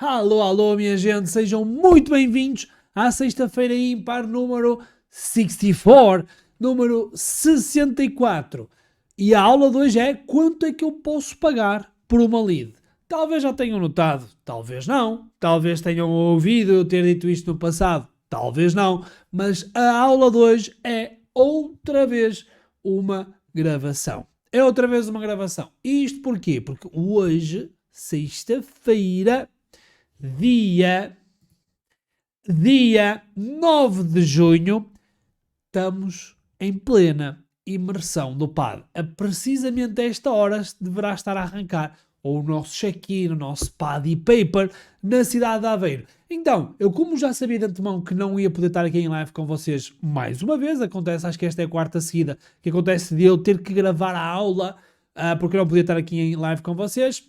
Alô, alô, minha gente, sejam muito bem-vindos à sexta-feira ímpar número 64, número 64. E a aula de hoje é quanto é que eu posso pagar por uma lead. Talvez já tenham notado, talvez não. Talvez tenham ouvido eu ter dito isto no passado, talvez não. Mas a aula de hoje é outra vez uma gravação. É outra vez uma gravação. Isto porquê? Porque hoje, sexta-feira, dia 9 de junho, estamos em plena imersão do PAD. A precisamente a esta hora deverá estar a arrancar o nosso check-in, o nosso PAD e paper na cidade de Aveiro. Então, eu como já sabia de antemão que não ia poder estar aqui em live com vocês mais uma vez, acontece, acho que esta é a quarta seguida, que acontece de eu ter que gravar a aula, porque eu não podia estar aqui em live com vocês.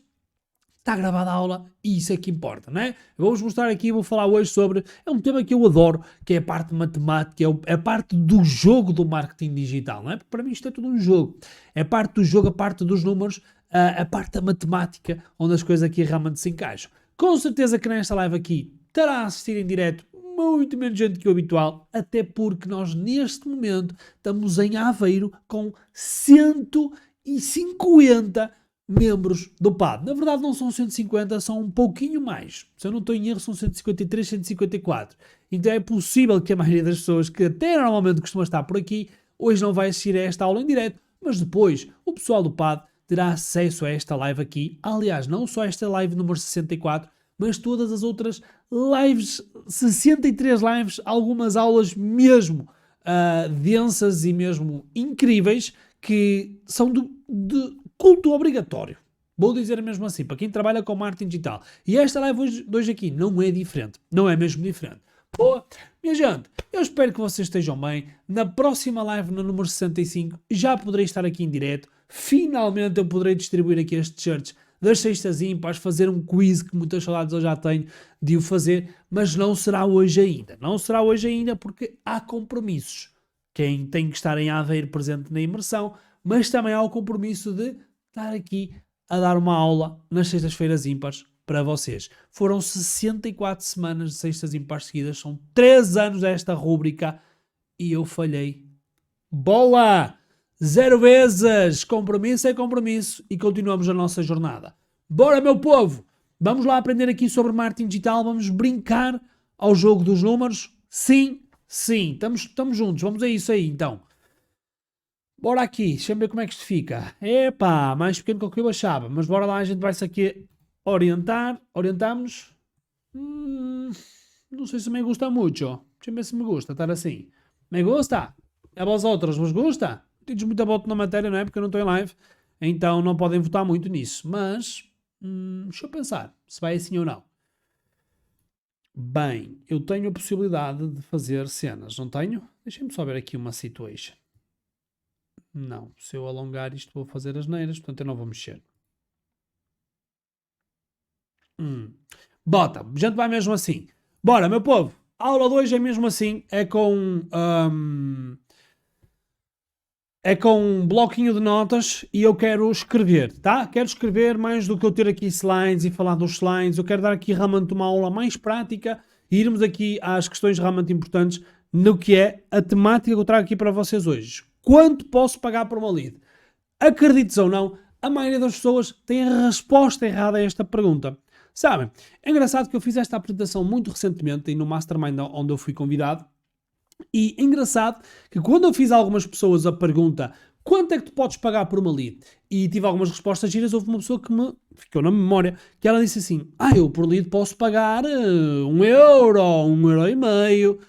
Está gravada a aula e isso é que importa, não é? Eu vou-vos mostrar aqui, vou falar hoje sobre, é um tema que eu adoro, que é a parte matemática, é a parte do jogo do marketing digital, não é? Porque para mim isto é tudo um jogo. É a parte do jogo, a parte dos números, a parte da matemática, onde as coisas aqui realmente se encaixam. Com certeza que nesta live aqui estará a assistir em direto muito menos gente que o habitual, até porque nós neste momento estamos em Aveiro com 150 membros do PAD. Na verdade não são 150, são um pouquinho mais. Se eu não estou em erro, são 153, 154. Então é possível que a maioria das pessoas que até normalmente costuma estar por aqui, hoje não vai assistir a esta aula em direto, mas depois o pessoal do PAD terá acesso a esta live aqui. Aliás, não só esta live número 64, mas todas as outras lives, 63 lives, algumas aulas mesmo densas e mesmo incríveis, que são de culto obrigatório. Vou dizer mesmo assim, para quem trabalha com marketing digital. E esta live hoje aqui não é diferente. Não é mesmo diferente. Boa. Minha gente, eu espero que vocês estejam bem. Na próxima live, no número 65, já poderei estar aqui em direto. Finalmente eu poderei distribuir aqui este t-shirts das sextas ímpares, fazer um quiz que muitas saudades eu já tenho de o fazer, mas não será hoje ainda. Não será hoje ainda porque há compromissos. Quem tem que estar em Aveiro presente na imersão, mas também há o compromisso de estar aqui a dar uma aula nas sextas-feiras ímpares para vocês. Foram 64 semanas de sextas ímpares seguidas, são 3 anos desta rúbrica e eu falhei. Bola! 0 vezes! Compromisso é compromisso e continuamos a nossa jornada. Bora, meu povo! Vamos lá aprender aqui sobre marketing digital, vamos brincar ao jogo dos números? Sim, sim, estamos juntos, vamos a isso aí então. Bora aqui, deixa-me ver como é que isto fica. Epá, mais pequeno do que eu achava. Mas bora lá, a gente vai-se aqui orientar. Orientamos. Não sei se me gusta muito. Deixa-me ver se me gusta estar assim. Me gusta? A vós outros vos gusta? Tens muita voto na matéria, não é? Porque eu não estou em live. Então não podem votar muito nisso. Mas, deixa eu pensar se vai assim ou não. Bem, eu tenho a possibilidade de fazer cenas, não tenho? Deixem-me só ver aqui uma situation. Não, se eu alongar isto vou fazer as neiras, portanto eu não vou mexer. Bota, a gente vai mesmo assim. Bora, meu povo, a aula de hoje é mesmo assim, é com um bloquinho de notas e eu quero escrever, tá? Quero escrever mais do que eu ter aqui slides e falar dos slides, eu quero dar aqui realmente uma aula mais prática e irmos aqui às questões realmente importantes no que é a temática que eu trago aqui para vocês hoje. Quanto posso pagar por uma lead? Acredites ou não, a maioria das pessoas tem a resposta errada a esta pergunta. Sabem, é engraçado que eu fiz esta apresentação muito recentemente no Mastermind onde eu fui convidado. E é engraçado que quando eu fiz a algumas pessoas a pergunta quanto é que tu podes pagar por uma lead? E tive algumas respostas giras, houve uma pessoa que me ficou na memória, que ela disse assim, eu por lead posso pagar 1 euro, 1,5 €.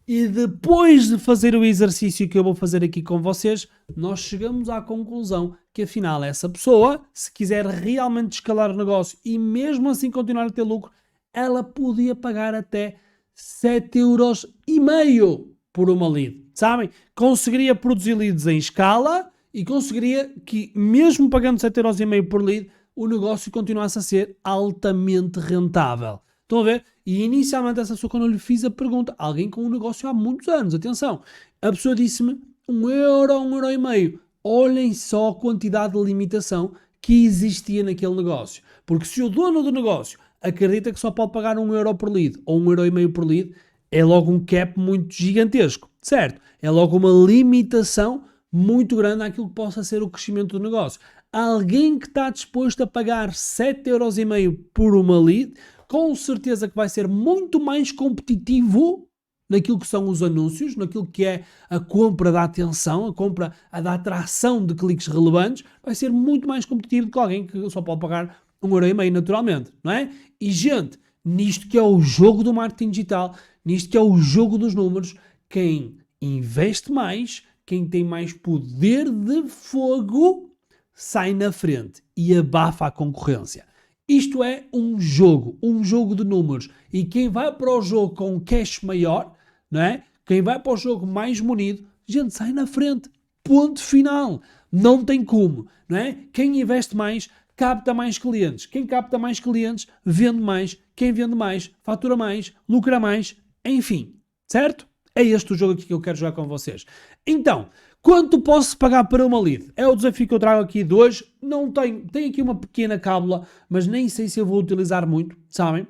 E depois de fazer o exercício que eu vou fazer aqui com vocês, nós chegamos à conclusão que afinal essa pessoa, se quiser realmente escalar o negócio e mesmo assim continuar a ter lucro, ela podia pagar até 7,5 € por uma lead. Sabem? Conseguiria produzir leads em escala e conseguiria que, mesmo pagando 7,5 € por lead, o negócio continuasse a ser altamente rentável. Estão a ver? E inicialmente essa pessoa, quando eu lhe fiz a pergunta, alguém com um negócio há muitos anos, atenção, a pessoa disse-me 1€, 1,5€. Olhem só a quantidade de limitação que existia naquele negócio. Porque se o dono do negócio acredita que só pode pagar 1€ por lead ou 1,5€ por lead, é logo um cap muito gigantesco, certo? É logo uma limitação muito grande àquilo que possa ser o crescimento do negócio. Alguém que está disposto a pagar 7,5€ por uma lead, com certeza que vai ser muito mais competitivo naquilo que são os anúncios, naquilo que é a compra da atenção, a compra da atração de cliques relevantes, vai ser muito mais competitivo do que alguém que só pode pagar 1,5€ naturalmente, não é? E gente, nisto que é o jogo do marketing digital, nisto que é o jogo dos números, quem investe mais, quem tem mais poder de fogo, sai na frente e abafa a concorrência. Isto é um jogo de números. E quem vai para o jogo com um cash maior, não é? Quem vai para o jogo mais munido, gente, sai na frente. Ponto final. Não tem como, não é? Quem investe mais, capta mais clientes. Quem capta mais clientes, vende mais. Quem vende mais, fatura mais, lucra mais. Enfim, certo? É este o jogo aqui que eu quero jogar com vocês. Então, quanto posso pagar para uma lead? É o desafio que eu trago aqui de hoje. Não tenho aqui uma pequena cábula, mas nem sei se eu vou utilizar muito, sabem?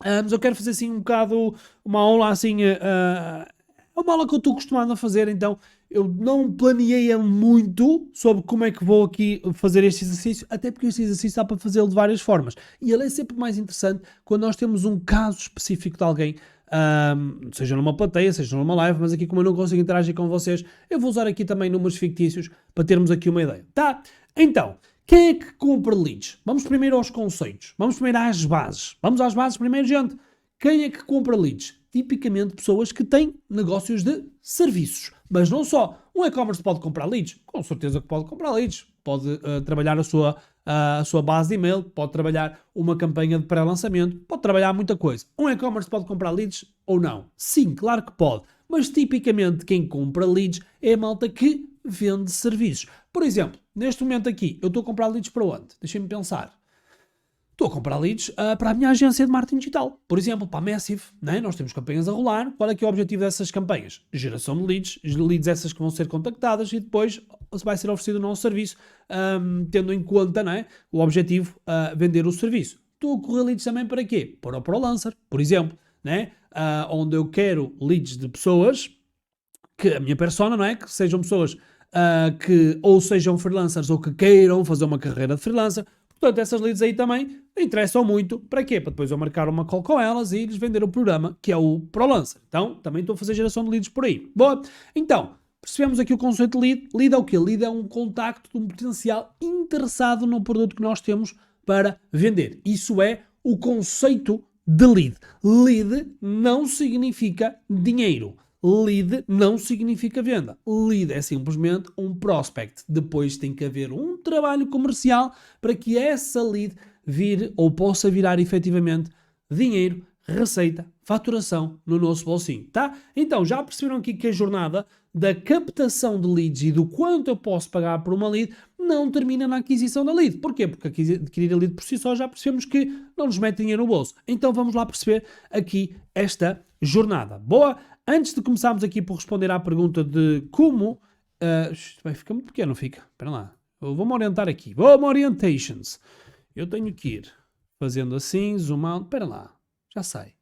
Mas eu quero fazer assim um bocado, uma aula assim, uma aula que eu estou acostumado a fazer, então eu não planeei muito sobre como é que vou aqui fazer este exercício, até porque este exercício dá para fazê-lo de várias formas. E ele é sempre mais interessante quando nós temos um caso específico de alguém, seja numa plateia, seja numa live, mas aqui como eu não consigo interagir com vocês, eu vou usar aqui também números fictícios para termos aqui uma ideia. Tá? Então, quem é que compra leads? Vamos primeiro aos conceitos. Vamos primeiro às bases. Vamos às bases primeiro, gente. Quem é que compra leads? Tipicamente pessoas que têm negócios de serviços. Mas não só. Um e-commerce pode comprar leads? Com certeza que pode comprar leads. Pode trabalhar a sua base de e-mail, pode trabalhar uma campanha de pré-lançamento, pode trabalhar muita coisa. Um e-commerce pode comprar leads ou não? Sim, claro que pode. Mas tipicamente quem compra leads é a malta que vende serviços. Por exemplo, neste momento aqui, eu estou a comprar leads para onde? Deixem-me pensar. Estou a comprar leads para a minha agência de marketing digital. Por exemplo, para a Massive, né? Nós temos campanhas a rolar. Qual é que é o objetivo dessas campanhas? Geração de leads essas que vão ser contactadas e depois vai ser oferecido o nosso serviço, tendo em conta, né, o objetivo, vender o serviço. Estou a correr leads também para quê? Para o ProLancer, por exemplo, né? Onde eu quero leads de pessoas que a minha persona, não é? Que sejam pessoas que ou sejam freelancers ou que queiram fazer uma carreira de freelancer. Portanto, essas leads aí também interessam muito. Para quê? Para depois eu marcar uma call com elas e lhes vender o programa, que é o ProLancer. Então, também estou a fazer geração de leads por aí. Boa. Então, percebemos aqui o conceito de lead. Lead é o quê? Lead é um contacto de um potencial interessado no produto que nós temos para vender. Isso é o conceito de lead. Lead não significa dinheiro. Lead não significa venda. Lead é simplesmente um prospect. Depois tem que haver um trabalho comercial para que essa lead vire ou possa virar efetivamente dinheiro, receita, faturação no nosso bolsinho, tá? Então, já perceberam aqui que a jornada da captação de leads e do quanto eu posso pagar por uma lead não termina na aquisição da lead. Porquê? Porque adquirir a lead por si só já percebemos que não nos mete dinheiro no bolso. Então, vamos lá perceber aqui esta jornada. Boa? Antes de começarmos aqui por responder à pergunta de como... vai ficar muito pequeno, fica? Espera lá. Eu vou-me orientar aqui. Vou-me orientations. Eu tenho que ir fazendo assim, zoom out. Espera lá. Já sei.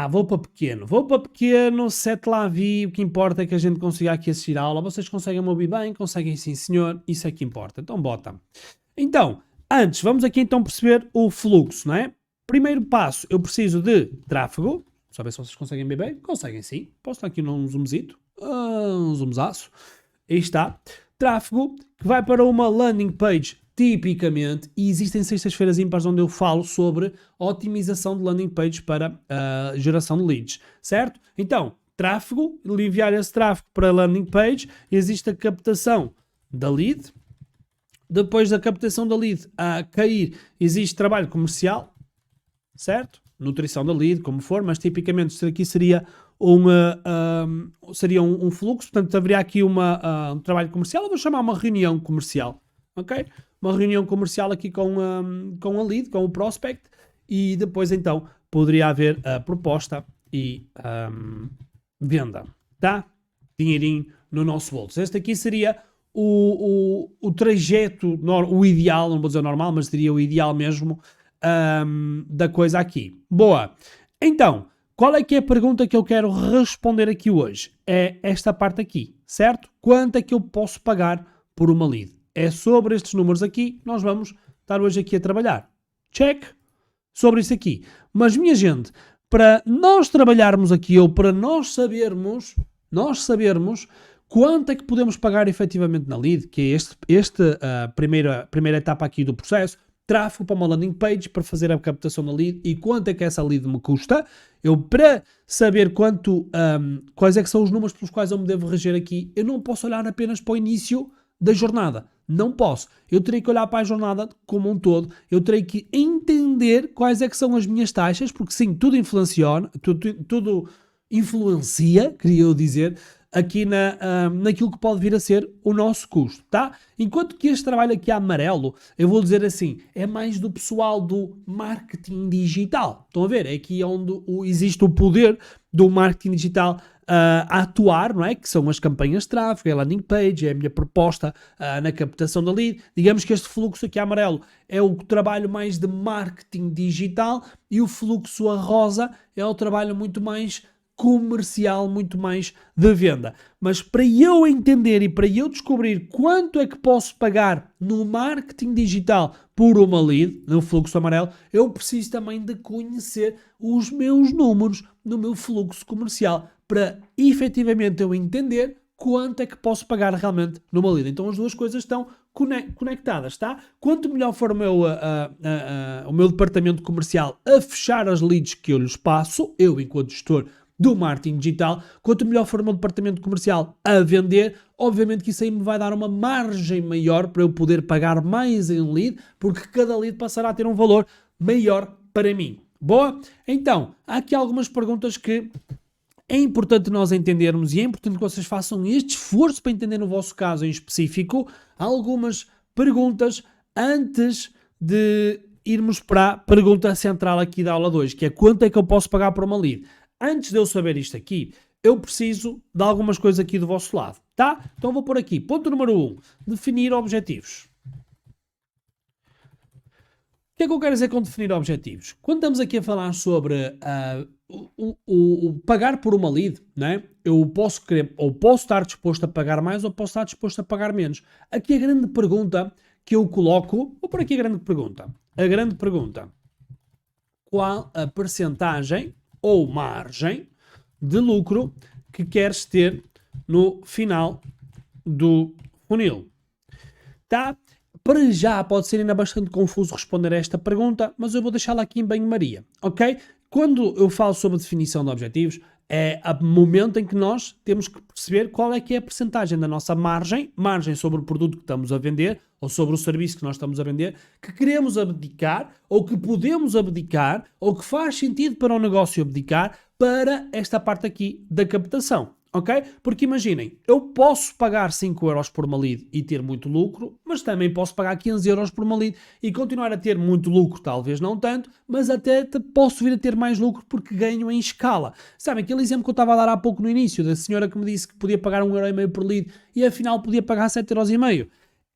Vou para pequeno. Vou para pequeno, sete lá vi. O que importa é que a gente consiga aqui assistir a aula. Vocês conseguem me ouvir bem? Conseguem sim, senhor. Isso é que importa. Então, bota. Então, antes, vamos aqui então perceber o fluxo, não é? Primeiro passo, eu preciso de tráfego. Só ver se vocês conseguem ver bem. Conseguem sim. Posso dar aqui um zoomzito. Um zoomzaço. Aí está. Tráfego que vai para uma landing page tipicamente. E existem sextas-feiras ímpares onde eu falo sobre otimização de landing page para geração de leads. Certo? Então, tráfego. Enviar esse tráfego para a landing page. Existe a captação da lead. Depois da captação da lead a cair, existe trabalho comercial. Certo? Nutrição da lead, como for, mas tipicamente isto aqui seria um fluxo, portanto haveria aqui um trabalho comercial, eu vou chamar uma reunião comercial, ok? Uma reunião comercial aqui com a lead, com o prospect, e depois então poderia haver a proposta e venda, tá? Dinheirinho no nosso bolso. Este aqui seria o trajeto, o ideal, não vou dizer normal, mas seria o ideal mesmo da coisa aqui. Boa. Então, qual é que é a pergunta que eu quero responder aqui hoje? É esta parte aqui, certo? Quanto é que eu posso pagar por uma lead? É sobre estes números aqui, nós vamos estar hoje aqui a trabalhar. Check. Sobre isso aqui. Mas, minha gente, para nós trabalharmos aqui, ou para nós sabermos quanto é que podemos pagar efetivamente na lead, que é esta primeira etapa aqui do processo, tráfego para uma landing page para fazer a captação da lead e quanto é que essa lead me custa. Eu, para saber quais é que são os números pelos quais eu me devo reger aqui, eu não posso olhar apenas para o início da jornada. Não posso. Eu terei que olhar para a jornada como um todo. Eu terei que entender quais é que são as minhas taxas, porque sim, tudo influencia, queria eu dizer, aqui naquilo que pode vir a ser o nosso custo, tá? Enquanto que este trabalho aqui amarelo, eu vou dizer assim, é mais do pessoal do marketing digital. Estão a ver? É aqui onde existe o poder do marketing digital a atuar, não é? Que são as campanhas de tráfego, a landing page, é a minha proposta na captação da lead. Digamos que este fluxo aqui amarelo é o trabalho mais de marketing digital e o fluxo a rosa é o trabalho muito mais comercial, muito mais de venda. Mas para eu entender e para eu descobrir quanto é que posso pagar no marketing digital por uma lead, no fluxo amarelo, eu preciso também de conhecer os meus números no meu fluxo comercial para efetivamente eu entender quanto é que posso pagar realmente numa lead. Então as duas coisas estão conectadas, tá? Quanto melhor for o meu departamento comercial a fechar as leads que eu lhes passo, eu enquanto gestor do marketing digital, quanto melhor for o meu departamento comercial a vender, obviamente que isso aí me vai dar uma margem maior para eu poder pagar mais em lead, porque cada lead passará a ter um valor maior para mim. Boa? Então, há aqui algumas perguntas que é importante nós entendermos e é importante que vocês façam este esforço para entender no vosso caso em específico algumas perguntas antes de irmos para a pergunta central aqui da aula 2, que é quanto é que eu posso pagar por uma lead? Antes de eu saber isto aqui, eu preciso de algumas coisas aqui do vosso lado, tá? Então vou pôr aqui, ponto número 1, definir objetivos. O que é que eu quero dizer com definir objetivos? Quando estamos aqui a falar sobre o pagar por uma lead, né? Eu posso querer, ou posso estar disposto a pagar mais, ou posso estar disposto a pagar menos. Aqui a grande pergunta que eu coloco, vou pôr aqui a grande pergunta. A grande pergunta, qual a percentagem ou margem de lucro que queres ter no final do funil? Tá? Para já pode ser ainda bastante confuso responder a esta pergunta, mas eu vou deixá-la aqui em banho-maria, ok? Quando eu falo sobre definição de objetivos, é o momento em que nós temos que perceber qual é que é a percentagem da nossa margem sobre o produto que estamos a vender ou sobre o serviço que nós estamos a vender, que queremos abdicar ou que podemos abdicar ou que faz sentido para o negócio abdicar para esta parte aqui da captação. Ok? Porque imaginem, eu posso pagar 5 euros por uma lead e ter muito lucro, mas também posso pagar 15 euros por uma lead e continuar a ter muito lucro, talvez não tanto, mas até posso vir a ter mais lucro porque ganho em escala. Sabem, aquele exemplo que eu estava a dar há pouco no início, da senhora que me disse que podia pagar 1,5€ por lead e afinal podia pagar 7,5€.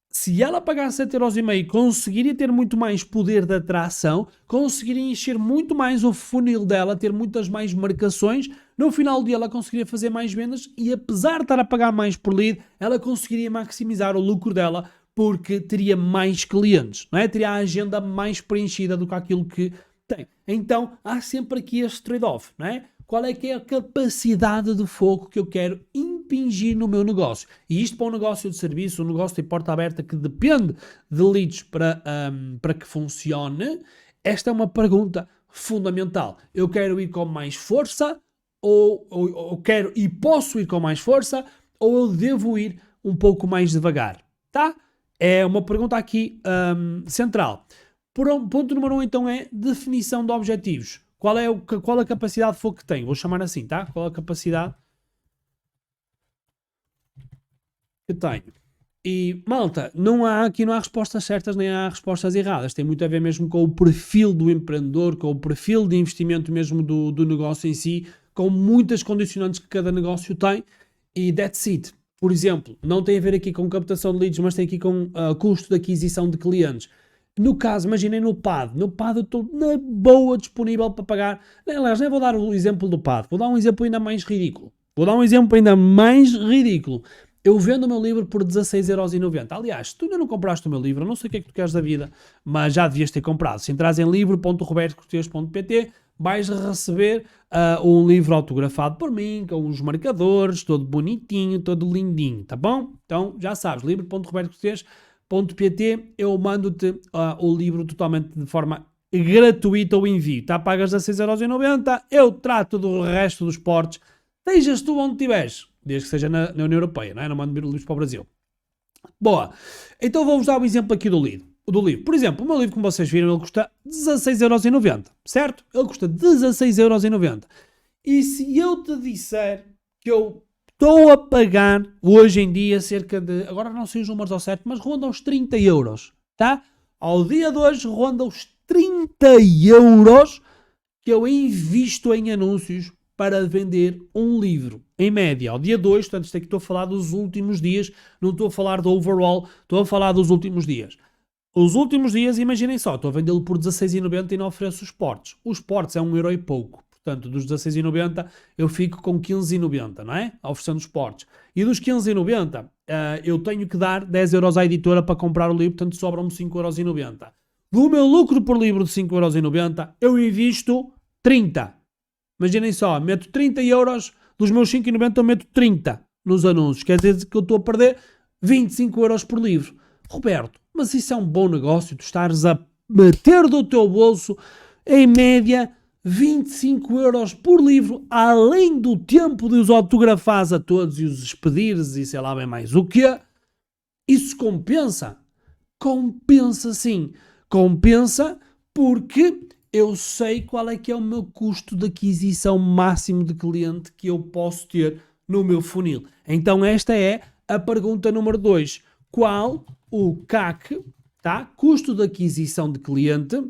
Se ela pagasse 7,5€, conseguiria ter muito mais poder de atração, conseguiria encher muito mais o funil dela, ter muitas mais marcações. No final do dia ela conseguiria fazer mais vendas e apesar de estar a pagar mais por lead, ela conseguiria maximizar o lucro dela porque teria mais clientes, não é? Teria a agenda mais preenchida do que aquilo que tem. Então há sempre aqui este trade-off, não é? Qual é que é a capacidade de foco que eu quero impingir no meu negócio? E isto para um negócio de serviço, um negócio de porta aberta que depende de leads para que funcione, esta é uma pergunta fundamental. Eu quero ir com mais força ou quero e posso ir com mais força ou eu devo ir um pouco mais devagar? Tá? É uma pergunta aqui central. Ponto número 1 então é definição de objetivos. Qual a capacidade de foco que tem? Vou chamar assim, tá? Qual a capacidade que tenho? E, malta, aqui não há respostas certas nem há respostas erradas. Tem muito a ver mesmo com o perfil do empreendedor, com o perfil de investimento mesmo do negócio em si, com muitas condicionantes que cada negócio tem e that's it. Por exemplo, não tem a ver aqui com captação de leads, mas tem aqui com custo de aquisição de clientes. No caso, imaginem no PAD. No PAD eu estou na boa disponível para pagar. Aliás, nem vou dar o exemplo do PAD. Vou dar um exemplo ainda mais ridículo. Eu vendo o meu livro por 16,90€. Aliás, se tu ainda não compraste o meu livro, eu não sei o que é que tu queres da vida, mas já devias ter comprado. Se entras em livro.robertocortes.pt, vais receber um livro autografado por mim, com os marcadores, todo bonitinho, todo lindinho, tá bom? Então, já sabes, livro.robertocortes.pt, eu mando-te o livro totalmente de forma gratuita ou envio, tá? Pagas 16,90€, eu trato do resto dos portes, estejas tu onde estiveres, desde que seja na União Europeia, não é? Não mando livros para o Brasil. Boa. Então vou-vos dar um exemplo aqui do livro. Por exemplo, o meu livro, como vocês viram, ele custa 16,90€, certo? Ele custa 16,90€. E se eu te disser que eu estou a pagar, hoje em dia, cerca de, agora não sei os números ao certo, mas ronda os 30€, tá? Ao dia de hoje, ronda os 30€ que eu invisto em anúncios para vender um livro, em média, ao dia 2, portanto, isto aqui estou a falar dos últimos dias, não estou a falar do overall, estou a falar dos últimos dias. Os últimos dias, imaginem só, estou a vendê-lo por 16,90€ e não ofereço os portes. Os portes é 1€ e pouco, portanto, dos 16,90€ eu fico com 15,90€, não é? Oferecendo os portes. E dos 15,90€, eu tenho que dar 10€ à editora para comprar o livro, portanto, sobram-me 5,90€. Do meu lucro por livro de 5,90€, eu invisto 30. Imaginem só, meto 30€, dos meus 5,90€ eu meto 30 nos anúncios. Quer dizer que eu estou a perder 25€ por livro. Roberto, mas isso é um bom negócio, tu estares a meter do teu bolso, em média, 25€ por livro, além do tempo de os autografares a todos e os expedires e sei lá bem mais o quê. Isso compensa? Compensa sim. Compensa porque eu sei qual é que é o meu custo de aquisição máximo de cliente que eu posso ter no meu funil. Então esta é a pergunta número 2. Qual o CAC, tá? Custo de aquisição de cliente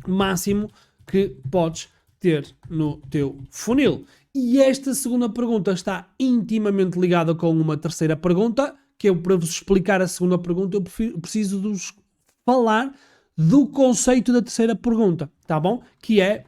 máximo que podes ter no teu funil? E esta segunda pergunta está intimamente ligada com uma terceira pergunta, que eu, para vos explicar a segunda pergunta, eu preciso de vos falar do conceito da terceira pergunta, tá bom? Que é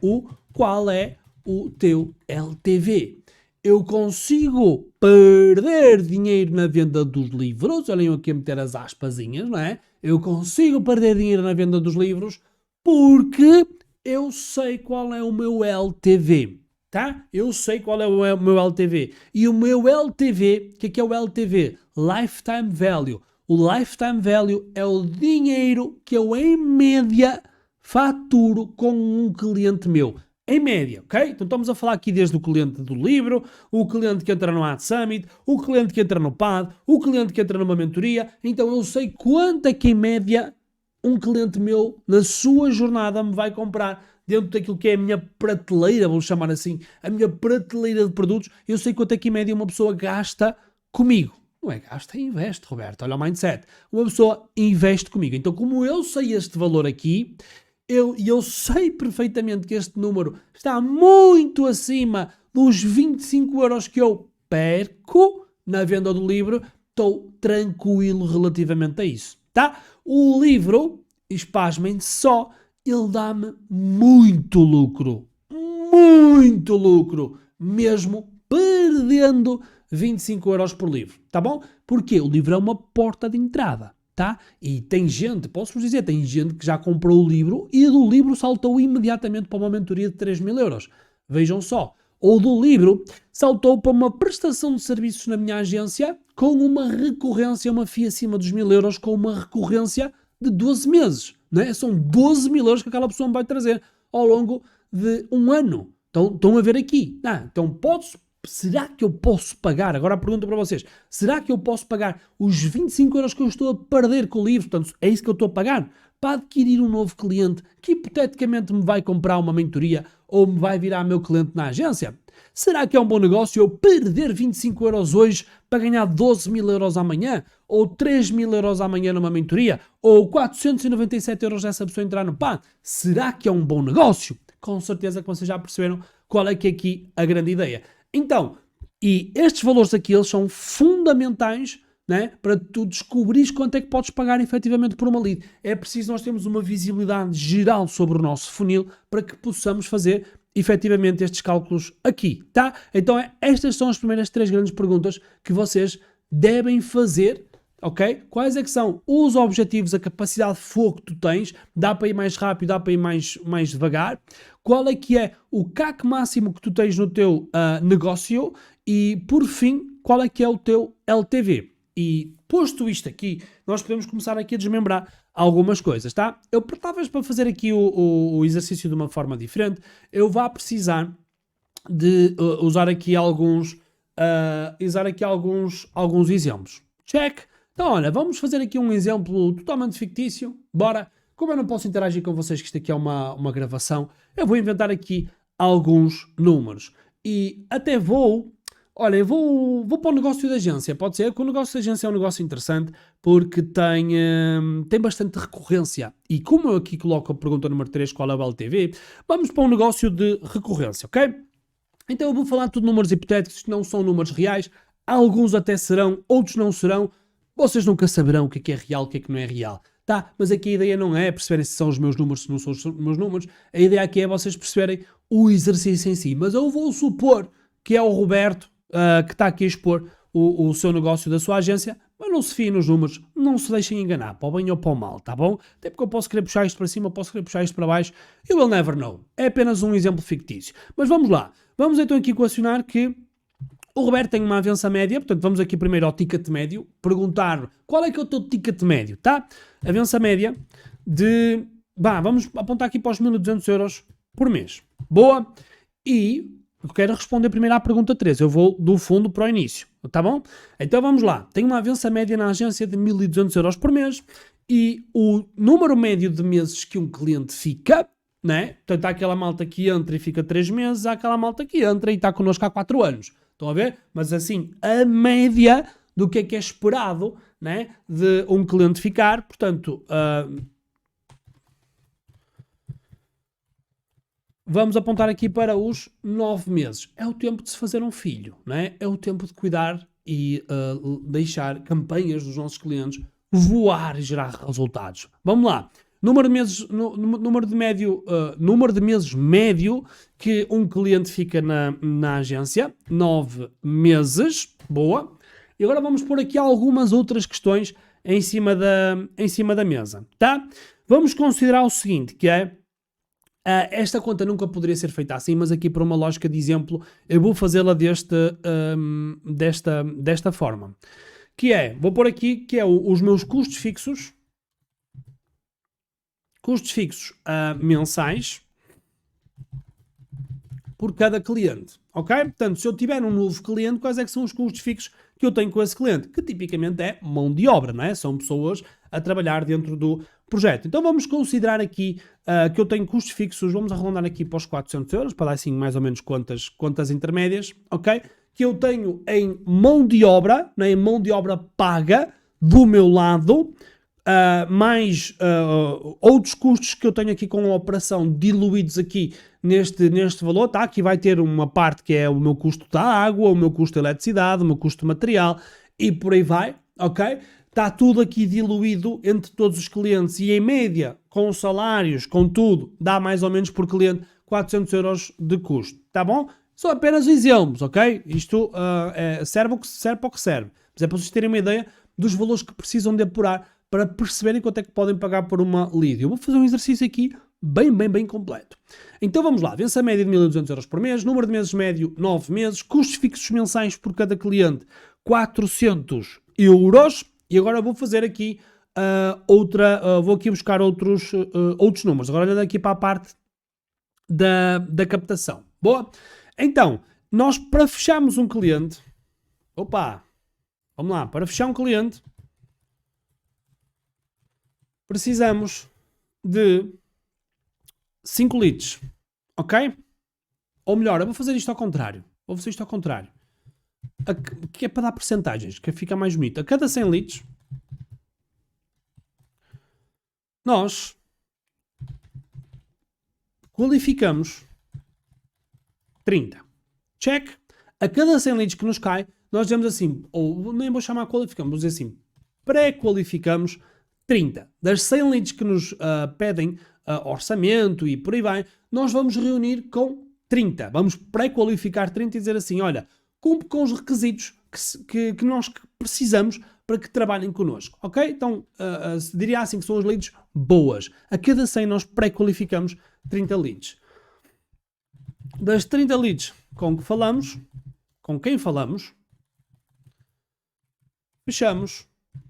qual é o teu LTV? Eu consigo perder dinheiro na venda dos livros, olhem aqui a meter as aspasinhas, não é? Eu consigo perder dinheiro na venda dos livros porque eu sei qual é o meu LTV, tá? Eu sei qual é o meu LTV. E o meu LTV, o que é o LTV? Lifetime Value. O lifetime value é o dinheiro que eu, em média, faturo com um cliente meu. Em média, ok? Então estamos a falar aqui desde o cliente do livro, o cliente que entra no Ad Summit, o cliente que entra no PAD, o cliente que entra numa mentoria. Então eu sei quanto é que, em média, um cliente meu, na sua jornada, me vai comprar dentro daquilo que é a minha prateleira, vou chamar assim, a minha prateleira de produtos. Eu sei quanto é que, em média, uma pessoa gasta comigo. Não é gasta, é investe, Roberto. Olha o mindset. Uma pessoa investe comigo. Então, como eu sei este valor aqui, eu sei perfeitamente que este número está muito acima dos 25€ que eu perco na venda do livro, estou tranquilo relativamente a isso, tá? O livro, espasmem-se só, ele dá-me muito lucro, mesmo perdendo 25€ por livro, tá bom? Porque o livro é uma porta de entrada, tá? E tem gente, posso-vos dizer, tem gente que já comprou o livro e do livro saltou imediatamente para uma mentoria de 3.000€. Vejam só. Ou do livro saltou para uma prestação de serviços na minha agência com uma recorrência, uma FII acima dos 1.000€, com uma recorrência de 12 meses, não é? São 12.000€ que aquela pessoa me vai trazer ao longo de um ano. Então, estão a ver aqui. Então, será que eu posso pagar? Agora a pergunta para vocês. Será que eu posso pagar os 25€ que eu estou a perder com o livro? Portanto, é isso que eu estou a pagar? Para adquirir um novo cliente que hipoteticamente me vai comprar uma mentoria ou me vai virar meu cliente na agência? Será que é um bom negócio eu perder 25 euros hoje para ganhar 12 mil euros amanhã? Ou 3 mil euros amanhã numa mentoria? Ou 497 euros dessa pessoa entrar no PAN? Será que é um bom negócio? Com certeza que vocês já perceberam qual é que é aqui a grande ideia. Então, e estes valores aqui, eles são fundamentais, né, para tu descobrires quanto é que podes pagar efetivamente por uma lead. É preciso nós termos uma visibilidade geral sobre o nosso funil para que possamos fazer efetivamente estes cálculos aqui, tá? Então estas são as primeiras 3 grandes perguntas que vocês devem fazer, ok? Quais é que são os objetivos, a capacidade de fogo que tu tens? Dá para ir mais rápido, dá para ir mais devagar? Qual é que é o CAC máximo que tu tens no teu negócio? E, por fim, qual é que é o teu LTV? E, posto isto aqui, nós podemos começar aqui a desmembrar algumas coisas, tá? Eu, talvez para fazer aqui o exercício de uma forma diferente, eu vá precisar de usar aqui alguns exemplos. Check! Então, olha, vamos fazer aqui um exemplo totalmente fictício. Bora! Como eu não posso interagir com vocês, que isto aqui é uma gravação, eu vou inventar aqui alguns números. E até vou para o negócio da agência. Pode ser que o negócio da agência é um negócio interessante porque tem bastante recorrência. E como eu aqui coloco a pergunta número 3, qual é o LTV, vamos para um negócio de recorrência, ok? Então eu vou falar de tudo números hipotéticos, que não são números reais. Alguns até serão, outros não serão. Vocês nunca saberão o que é real, o que é que não é real. Tá? Mas aqui a ideia não é perceberem se são os meus números, se não são os meus números. A ideia aqui é vocês perceberem o exercício em si. Mas eu vou supor que é o Roberto que está aqui a expor o seu negócio da sua agência, mas não se fiem nos números, não se deixem enganar, para o bem ou para o mal, tá bom? Até porque eu posso querer puxar isto para cima, eu posso querer puxar isto para baixo, you will never know. É apenas um exemplo fictício. Mas vamos lá. Vamos então aqui equacionar que o Roberto tem uma avança média, portanto vamos aqui primeiro ao ticket médio, perguntar qual é que é o teu ticket médio, tá? Avança média de... vamos apontar aqui para os 1.200 euros por mês. Boa. E eu quero responder primeiro à pergunta 3. Eu vou do fundo para o início, tá bom? Então vamos lá. Tenho uma avança média na agência de 1.200 euros por mês e o número médio de meses que um cliente fica, né? Portanto, há aquela malta que entra e fica 3 meses, há aquela malta que entra e está connosco há 4 anos. Estão a ver? Mas assim, a média do que é esperado, né, de um cliente ficar, portanto... vamos apontar aqui para os 9 meses. É o tempo de se fazer um filho, não é? É o tempo de cuidar e deixar campanhas dos nossos clientes voar e gerar resultados. Vamos lá. Número de meses médio que um cliente fica na agência. 9 meses. Boa. E agora vamos pôr aqui algumas outras questões em cima da mesa, tá? Vamos considerar o seguinte, que é esta conta nunca poderia ser feita assim, mas aqui por uma lógica de exemplo, eu vou fazê-la desta forma. Que é, vou pôr aqui, que é os meus custos fixos mensais por cada cliente, ok? Portanto, se eu tiver um novo cliente, quais é que são os custos fixos que eu tenho com esse cliente? Que tipicamente é mão de obra, não é? São pessoas a trabalhar dentro do projeto. Então vamos considerar aqui que eu tenho custos fixos, vamos arredondar aqui para os 400 euros, para dar assim mais ou menos contas intermédias, ok? Que eu tenho em mão de obra, né, em mão de obra paga do meu lado, mais outros custos que eu tenho aqui com a operação diluídos aqui neste valor, tá? Aqui vai ter uma parte que é o meu custo da água, o meu custo de eletricidade, o meu custo de material e por aí vai, ok? Está tudo aqui diluído entre todos os clientes e em média, com os salários, com tudo, dá mais ou menos por cliente 400 euros de custo, tá bom? São apenas exemplos, ok? Isto serve para o que serve. Mas é para vocês terem uma ideia dos valores que precisam de apurar para perceberem quanto é que podem pagar por uma lead. Eu vou fazer um exercício aqui bem completo. Então vamos lá, vence a média de 1.200 euros por mês, número de meses médio 9 meses, custos fixos mensais por cada cliente 400 euros. E agora vou fazer aqui vou aqui buscar outros números. Agora olhando aqui para a parte da captação. Boa? Então, nós para fecharmos um cliente, vamos lá, para fechar um cliente, precisamos de 5 leads, ok? Ou melhor, eu vou fazer isto ao contrário. Que é para dar percentagens, que fica mais bonito. A cada 100 leads, nós qualificamos 30. Check. A cada 100 leads que nos cai, nós dizemos assim, ou nem vou chamar qualificamos, vou dizer assim, pré-qualificamos 30. Das 100 leads que nos pedem orçamento e por aí vai, nós vamos reunir com 30. Vamos pré-qualificar 30 e dizer assim, olha, cumpre com os requisitos que nós precisamos para que trabalhem connosco, ok? Então, diria assim que são as leads boas. A cada 100 nós pré-qualificamos 30 leads. Das 30 leads com quem falamos, fechamos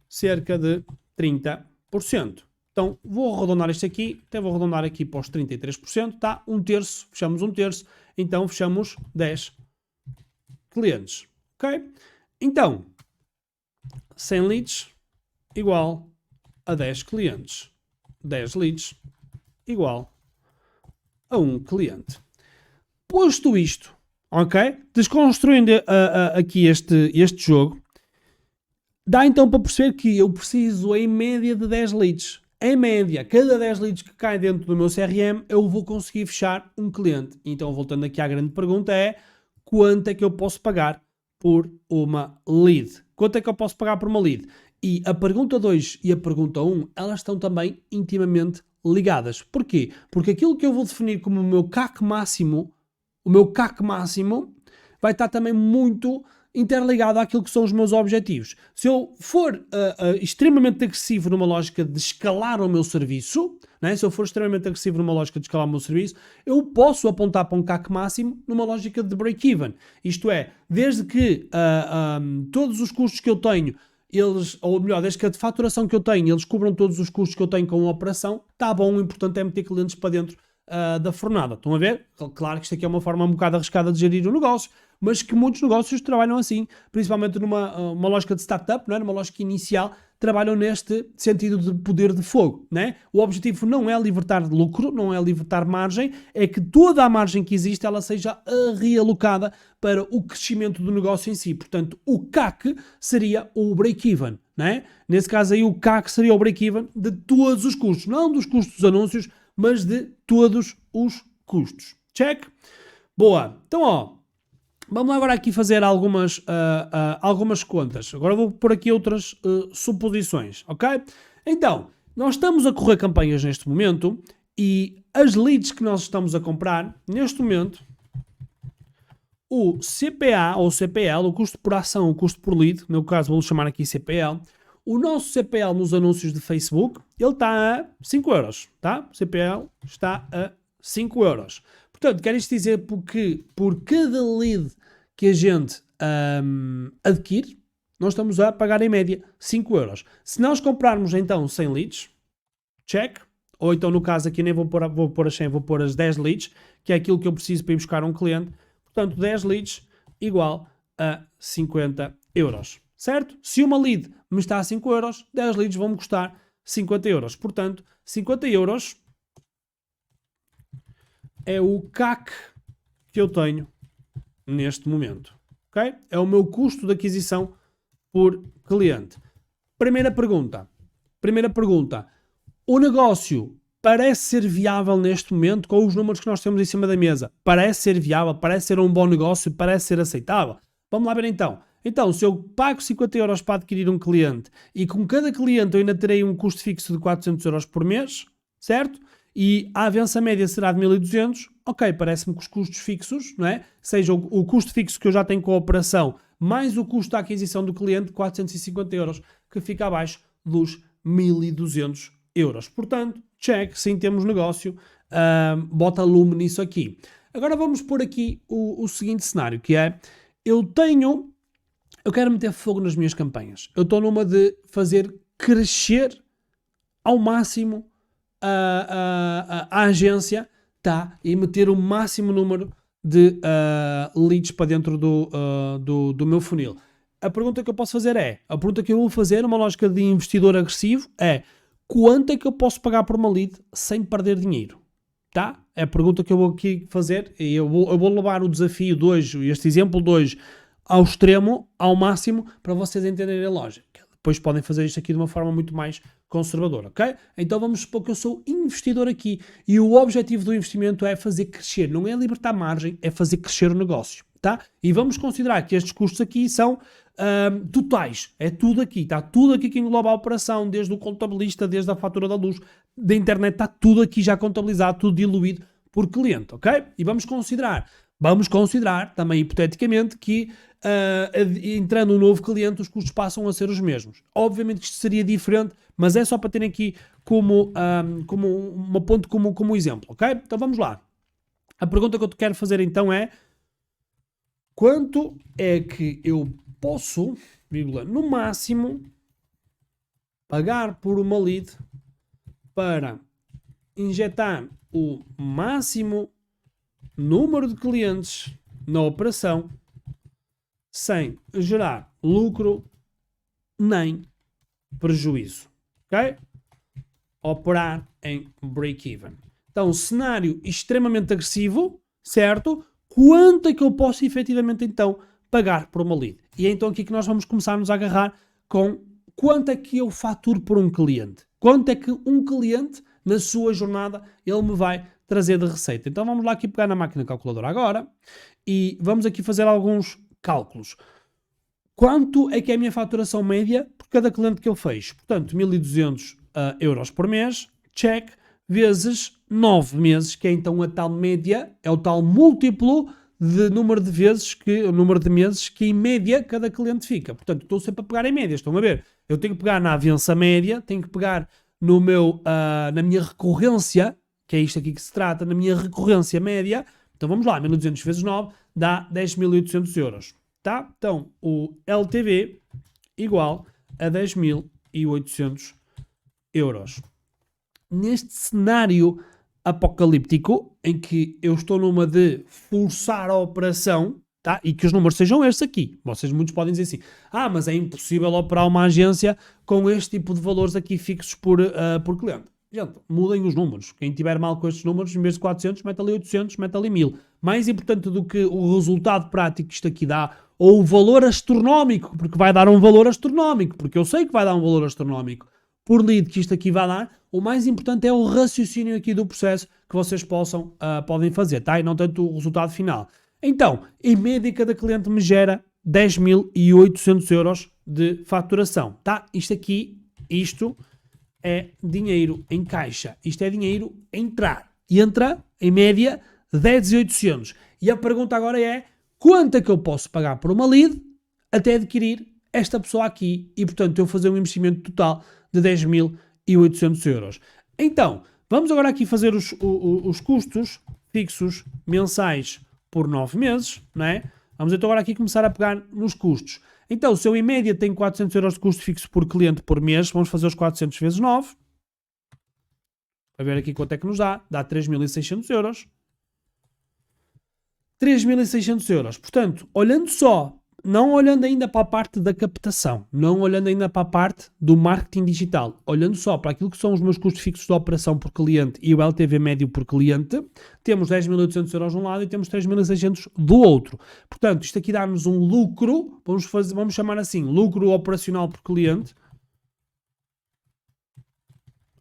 cerca de 30%. Então, vou arredondar isto aqui, até vou arredondar aqui para os 33%, tá? Um terço, fechamos um terço, então fechamos 10 clientes, ok? Então, 100 leads igual a 10 clientes. 10 leads igual a 1 cliente. Posto isto, ok? Desconstruindo aqui este jogo, dá então para perceber que eu preciso em média de 10 leads. Em média, cada 10 leads que cai dentro do meu CRM, eu vou conseguir fechar um cliente. Então, voltando aqui à grande pergunta é, quanto é que eu posso pagar por uma lead? Quanto é que eu posso pagar por uma lead? E a pergunta 2 e a pergunta 1, elas estão também intimamente ligadas. Porquê? Porque aquilo que eu vou definir como o meu CAC máximo, vai estar também muito interligado àquilo que são os meus objetivos. Se eu for extremamente agressivo numa lógica de escalar o meu serviço, né? Se eu for extremamente agressivo numa lógica de escalar o meu serviço, eu posso apontar para um CAC máximo numa lógica de break-even. Isto é, desde que todos os custos que eu tenho, ou melhor, desde que a faturação que eu tenho, eles cobram todos os custos que eu tenho com a operação, está bom, o importante é meter clientes para dentro da fornada. Estão a ver? Claro que isto aqui é uma forma um bocado arriscada de gerir o negócio, mas que muitos negócios trabalham assim, principalmente numa lógica de startup, não é? Numa lógica inicial, trabalham neste sentido de poder de fogo, né? O objetivo não é libertar lucro, não é libertar margem, é que toda a margem que existe ela seja realocada para o crescimento do negócio em si. Portanto, o CAC seria o break-even, né? Nesse caso aí o CAC seria o break-even de todos os custos, não dos custos dos anúncios, mas de todos os custos. Check? Boa. Então, ó, vamos lá agora aqui fazer algumas contas. Agora vou pôr aqui outras suposições, ok? Então, nós estamos a correr campanhas neste momento e as leads que nós estamos a comprar, neste momento, o CPA ou CPL, o custo por ação, o custo por lead, no meu caso vou chamar aqui CPL, o nosso CPL nos anúncios de Facebook, ele está a 5 euros, tá? O CPL está a 5 euros. Portanto, quer isto dizer porque por cada lead que a gente adquire, nós estamos a pagar em média 5 euros. Se nós comprarmos então 100 leads, check, ou então no caso aqui nem vou pôr as 100, vou pôr as 10 leads, que é aquilo que eu preciso para ir buscar um cliente. Portanto, 10 leads igual a 50 euros, certo? Se uma lead me está a 5 euros, 10 leads vão me custar 50 euros. Portanto, 50 euros é o CAC que eu tenho neste momento, ok? É o meu custo de aquisição por cliente. Primeira pergunta. O negócio parece ser viável neste momento com os números que nós temos em cima da mesa? Parece ser viável? Parece ser um bom negócio? Parece ser aceitável? Vamos lá ver então. Então, se eu pago 50 euros para adquirir um cliente e com cada cliente eu ainda terei um custo fixo de 400 euros por mês, certo? E a avança média será de 1200, ok, parece-me que os custos fixos, não é? Seja o custo fixo que eu já tenho com a operação, mais o custo da aquisição do cliente, 450 euros, que fica abaixo dos 1200 euros. Portanto, check, sim, temos negócio, bota lume nisso aqui. Agora vamos pôr aqui o seguinte cenário, que é, eu quero meter fogo nas minhas campanhas. Eu estou numa de fazer crescer ao máximo a agência, tá? E meter o máximo número de leads para dentro do meu funil. A pergunta que eu posso fazer a pergunta que eu vou fazer numa lógica de investidor agressivo é: quanto é que eu posso pagar por uma lead sem perder dinheiro? tá? É a pergunta que eu vou aqui fazer e eu vou levar o desafio de hoje, este exemplo de hoje, ao extremo, ao máximo, para vocês entenderem a lógica. Depois podem fazer isto aqui de uma forma muito mais conservadora, ok? Então vamos supor que eu sou investidor aqui e o objetivo do investimento é fazer crescer, não é libertar margem, é fazer crescer o negócio, tá? E vamos considerar que estes custos aqui são totais, é tudo aqui, está tudo aqui que engloba a operação, desde o contabilista, desde a fatura da luz, da internet, está tudo aqui já contabilizado, tudo diluído por cliente, ok? E vamos considerar também hipoteticamente que entrando um novo cliente os custos passam a ser os mesmos. Obviamente que isto seria diferente, mas é só para terem aqui como uma ponto como exemplo, ok? Então vamos lá. A pergunta que eu te quero fazer então é: quanto é que eu posso, no máximo, pagar por uma lead para injetar o máximo número de clientes na operação sem gerar lucro nem prejuízo, ok? Operar em break-even. Então, cenário extremamente agressivo, certo? Quanto é que eu posso efetivamente então pagar por uma lead? E é então aqui que nós vamos começar-nos a agarrar com quanto é que eu faturo por um cliente. Quanto é que um cliente, na sua jornada, ele me vai trazer de receita. Então vamos lá aqui pegar na máquina calculadora agora e vamos aqui fazer alguns cálculos. Quanto é que é a minha faturação média por cada cliente que eu fecho? Portanto, 1.200 euros por mês, check, vezes 9 meses, que é então a tal média, é o tal múltiplo de número de vezes o número de meses que em média cada cliente fica. Portanto, estou sempre a pegar em média, estão a ver? Eu tenho que pegar na avança média, tenho que pegar na minha recorrência, que é isto aqui que se trata, na minha recorrência média. Então vamos lá, 1.200 vezes 9 dá 10.800 euros. Tá? Então o LTV igual a 10.800 euros. Neste cenário apocalíptico, em que eu estou numa de forçar a operação, tá? E que os números sejam estes aqui. Vocês muitos podem dizer assim, mas é impossível operar uma agência com este tipo de valores aqui fixos por cliente. Gente, mudem os números. Quem tiver mal com estes números, em vez de 400, mete ali 800, mete ali 1.000. Mais importante do que o resultado prático que isto aqui dá, ou o valor astronómico, porque vai dar um valor astronómico, porque eu sei que vai dar um valor astronómico por lead que isto aqui vai dar, o mais importante é o raciocínio aqui do processo que vocês podem fazer, tá? E não tanto o resultado final. Então, em média, cada cliente me gera 10.800 euros de faturação, tá? Isto é dinheiro em caixa. Isto é dinheiro a entrar. E entra, em média, 10.800. E a pergunta agora é: quanto é que eu posso pagar por uma lead até adquirir esta pessoa aqui e, portanto, eu fazer um investimento total de 10.800 euros? Então, vamos agora aqui fazer os custos fixos mensais por 9 meses, não é? Vamos então agora aqui começar a pegar nos custos. Então, se eu em média tenho 400 euros de custo fixo por cliente por mês, vamos fazer os 400 vezes 9. Para ver aqui quanto é que nos dá. Dá 3.600 euros. 3.600 euros. Portanto, não olhando ainda para a parte da captação, não olhando ainda para a parte do marketing digital, olhando só para aquilo que são os meus custos fixos de operação por cliente e o LTV médio por cliente, temos 10.800 euros de um lado e temos 3.600 do outro. Portanto, isto aqui dá-nos um lucro, vamos chamar assim, lucro operacional por cliente,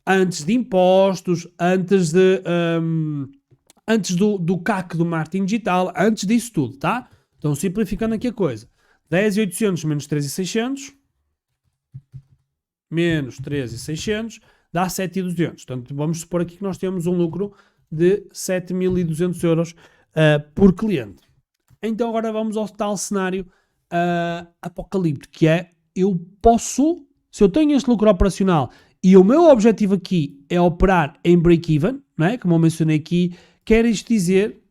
antes de impostos, antes do CAC do marketing digital, antes disso tudo, tá? Então, simplificando aqui a coisa, 10.800 menos 3.600 menos 3.600 dá 7.200. Portanto, vamos supor aqui que nós temos um lucro de 7.200 euros por cliente. Então, agora vamos ao tal cenário apocalíptico, que é, se eu tenho este lucro operacional e o meu objetivo aqui é operar em break-even, não é? Como eu mencionei aqui, quer isto dizer,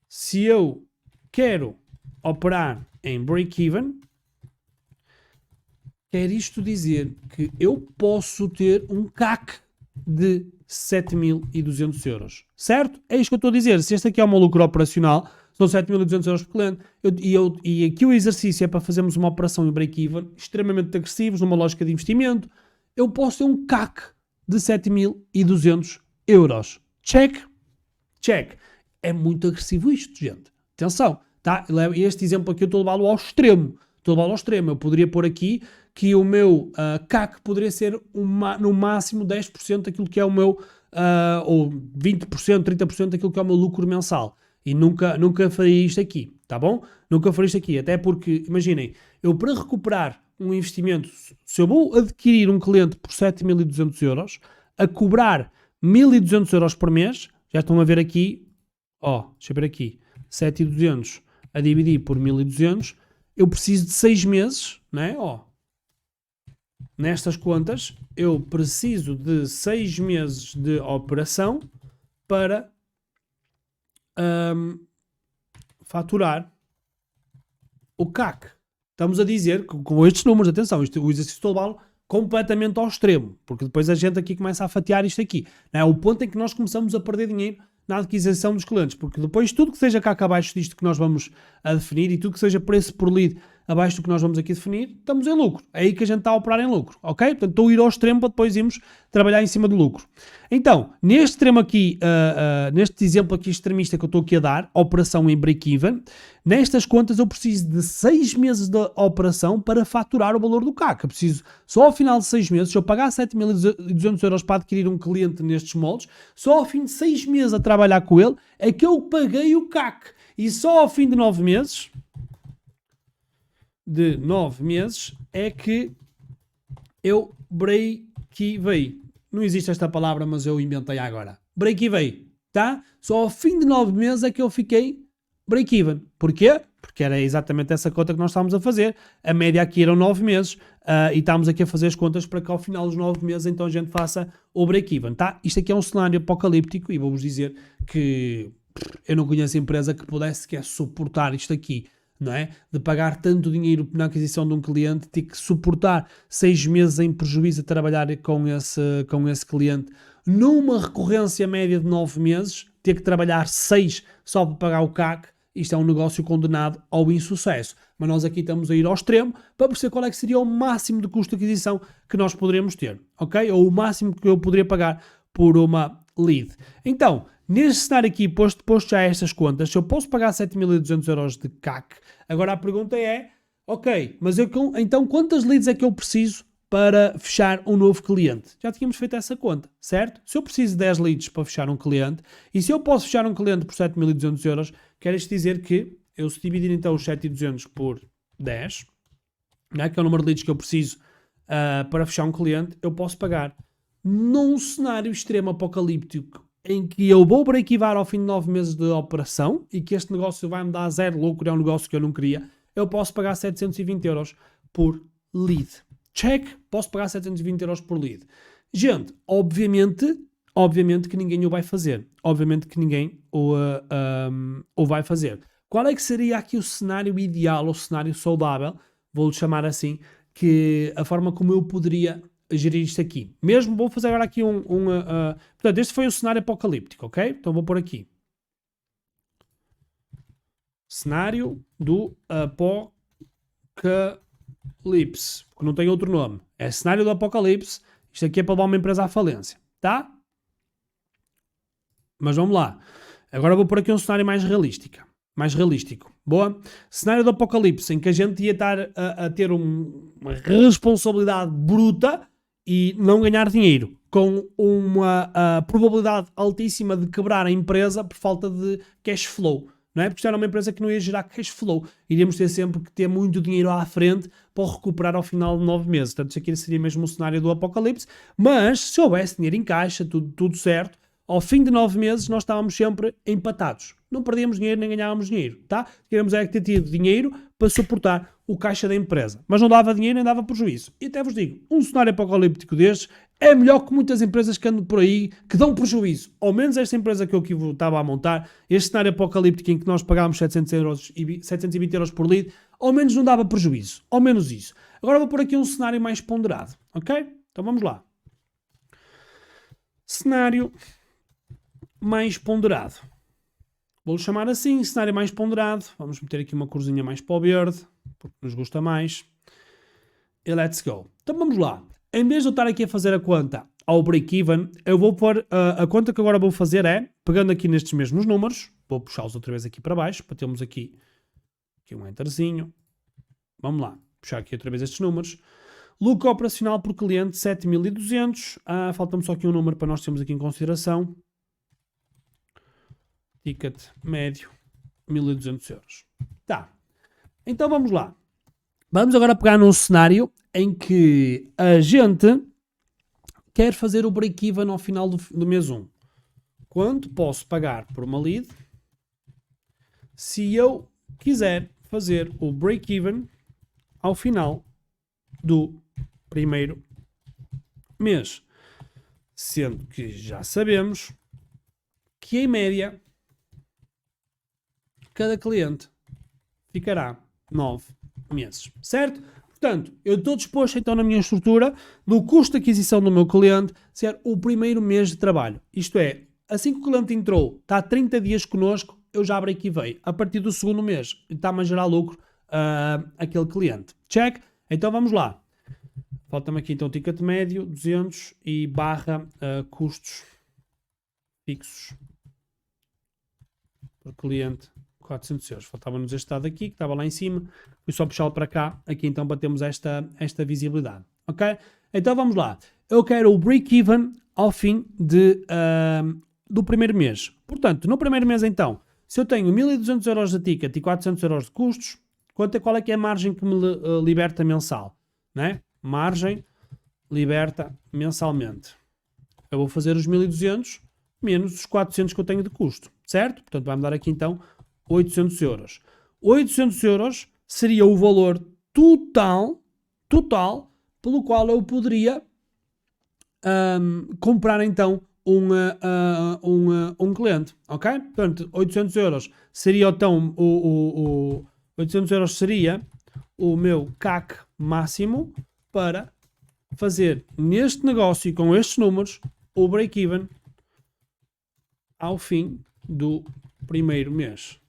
se eu quero operar em break-even, quer isto dizer que eu posso ter um CAC de 7.200 euros. Certo? É isto que eu estou a dizer. Se este aqui é o meu lucro operacional, são 7.200 euros por cliente, e aqui o exercício é para fazermos uma operação em break-even, extremamente agressivos, numa lógica de investimento, eu posso ter um CAC de 7.200 euros. Check. Check. É muito agressivo isto, gente. Atenção, tá? Este exemplo aqui eu estou a levá-lo ao extremo. Estou a levá-lo ao extremo. Eu poderia pôr aqui que o meu CAC poderia ser no máximo 10% daquilo que é o meu, ou 20%, 30% daquilo que é o meu lucro mensal. E nunca faria isto aqui, tá bom? Nunca faria isto aqui. Até porque, imaginem, eu para recuperar um investimento, se eu vou adquirir um cliente por 7.200 euros, a cobrar 1.200 euros por mês, já estão a ver aqui, deixa eu ver aqui, 7.200 a dividir por 1.200, eu preciso de 6 meses, né? Nestas contas, eu preciso de 6 meses de operação para faturar o CAC. Estamos a dizer, com estes números, atenção, o exercício estou a levá-lo completamente ao extremo, porque depois a gente aqui começa a fatiar isto aqui. Não é o ponto em que nós começamos a perder dinheiro na adquisição dos clientes, porque depois tudo que seja CAC abaixo disto que nós vamos a definir e tudo que seja preço por lead abaixo do que nós vamos aqui definir, estamos em lucro. É aí que a gente está a operar em lucro, ok? Portanto, estou a ir ao extremo para depois irmos trabalhar em cima do lucro. Então, neste extremo aqui, neste exemplo aqui extremista que eu estou aqui a dar, operação em break-even, nestas contas eu preciso de 6 meses de operação para faturar o valor do CAC. Eu preciso, só ao final de 6 meses, se eu pagar 7.200 euros para adquirir um cliente nestes moldes, só ao fim de 6 meses a trabalhar com ele, é que eu paguei o CAC. E só ao fim de 9 meses... é que eu break-even. Não existe esta palavra, mas eu inventei agora. Break-even, tá? Só ao fim de 9 meses é que eu fiquei break-even. Porquê? Porque era exatamente essa conta que nós estávamos a fazer. A média aqui eram 9 meses e estávamos aqui a fazer as contas para que ao final dos 9 meses então a gente faça o break-even, tá? Isto aqui é um cenário apocalíptico e vou-vos dizer que eu não conheço empresa que pudesse sequer suportar isto aqui. Não é? De pagar tanto dinheiro na aquisição de um cliente, ter que suportar 6 meses em prejuízo a trabalhar com esse cliente, numa recorrência média de 9 meses, ter que trabalhar 6 só para pagar o CAC, isto é um negócio condenado ao insucesso. Mas nós aqui estamos a ir ao extremo para perceber qual é que seria o máximo de custo de aquisição que nós poderíamos ter, ok? Ou o máximo que eu poderia pagar por uma lead. Então, neste cenário aqui, posto já estas contas, se eu posso pagar 7.200 euros de CAC, agora a pergunta é, ok, mas então quantas leads é que eu preciso para fechar um novo cliente? Já tínhamos feito essa conta, certo? Se eu preciso de 10 leads para fechar um cliente, e se eu posso fechar um cliente por 7.200 euros, quer isto dizer que eu se dividir então os 7.200 por 10, né, que é o número de leads que eu preciso para fechar um cliente, eu posso pagar num cenário extremo apocalíptico em que eu vou break-even ao fim de 9 meses de operação e que este negócio vai me dar 0 lucro, é um negócio que eu não queria, eu posso pagar 720 euros por lead. Check, posso pagar 720 euros por lead. Gente, obviamente que ninguém o vai fazer. Obviamente que ninguém o vai fazer. Qual é que seria aqui o cenário ideal, o cenário saudável, vou-lhe chamar assim, que a forma como eu poderia gerir isto aqui. Mesmo vou fazer agora aqui portanto, este foi o cenário apocalíptico, ok? Então vou pôr aqui. Cenário do apocalipse. Porque não tem outro nome. É cenário do apocalipse. Isto aqui é para levar uma empresa à falência. Tá? Mas vamos lá. Agora vou pôr aqui um cenário mais realístico. Boa? Cenário do apocalipse em que a gente ia estar a ter uma responsabilidade bruta e não ganhar dinheiro, com uma probabilidade altíssima de quebrar a empresa por falta de cash flow, não é? Porque isto era uma empresa que não ia gerar cash flow, iríamos ter sempre que ter muito dinheiro à frente para recuperar ao final de 9 meses, portanto isto aqui seria mesmo o cenário do apocalipse, mas se houvesse dinheiro em caixa, tudo certo, ao fim de 9 meses nós estávamos sempre empatados. Não perdíamos dinheiro nem ganhávamos dinheiro, tá? Queremos é ter tido dinheiro para suportar o caixa da empresa. Mas não dava dinheiro nem dava prejuízo. E até vos digo, um cenário apocalíptico destes é melhor que muitas empresas que andam por aí que dão prejuízo. Ao menos esta empresa que eu aqui estava a montar, este cenário apocalíptico em que nós pagávamos 720 euros por lead, ao menos não dava prejuízo. Ao menos isso. Agora vou pôr aqui um cenário mais ponderado, ok? Então vamos lá. Cenário mais ponderado. Vou chamar assim, cenário mais ponderado. Vamos meter aqui uma corzinha mais para o verde, porque nos gusta mais. E let's go. Então vamos lá. Em vez de eu estar aqui a fazer a conta, ao break-even, eu vou pôr, a conta que agora vou fazer é, pegando aqui nestes mesmos números, vou puxá-los outra vez aqui para baixo, para termos aqui um enterzinho. Vamos lá, puxar aqui outra vez estes números. Lucro operacional por cliente, 7.200. Falta-me só aqui um número para nós termos aqui em consideração. Ticket médio, 1.200 euros. Tá. Então vamos lá. Vamos agora pegar num cenário em que a gente quer fazer o break-even ao final do mês 1. Quanto posso pagar por uma lead se eu quiser fazer o break-even ao final do primeiro mês? Sendo que já sabemos que em média cada cliente ficará 9 meses, certo? Portanto, eu estou disposto então na minha estrutura do custo de aquisição do meu cliente ser o primeiro mês de trabalho. Isto é, assim que o cliente entrou, está 30 dias connosco, eu já break-even. A partir do segundo mês, está-me a gerar lucro aquele cliente. Check? Então vamos lá. Falta-me aqui então o ticket médio, 200 e barra custos fixos por cliente, 400 euros. Faltava-nos este dado aqui, que estava lá em cima. Fui só puxá-lo para cá. Aqui então batemos esta visibilidade. Ok? Então vamos lá. Eu quero o break-even ao fim do primeiro mês. Portanto, no primeiro mês então, se eu tenho 1.200 euros de ticket e 400 euros de custos, qual é que é a margem que me liberta mensal? Né? Margem liberta mensalmente. Eu vou fazer os 1.200 menos os 400 que eu tenho de custo. Certo? Portanto, vai-me dar aqui então 800 euros. 800 euros seria o valor total pelo qual eu poderia comprar então um cliente, ok? Portanto, 800 euros seria então 800 euros seria o meu CAC máximo para fazer neste negócio e com estes números o break-even ao fim do primeiro mês.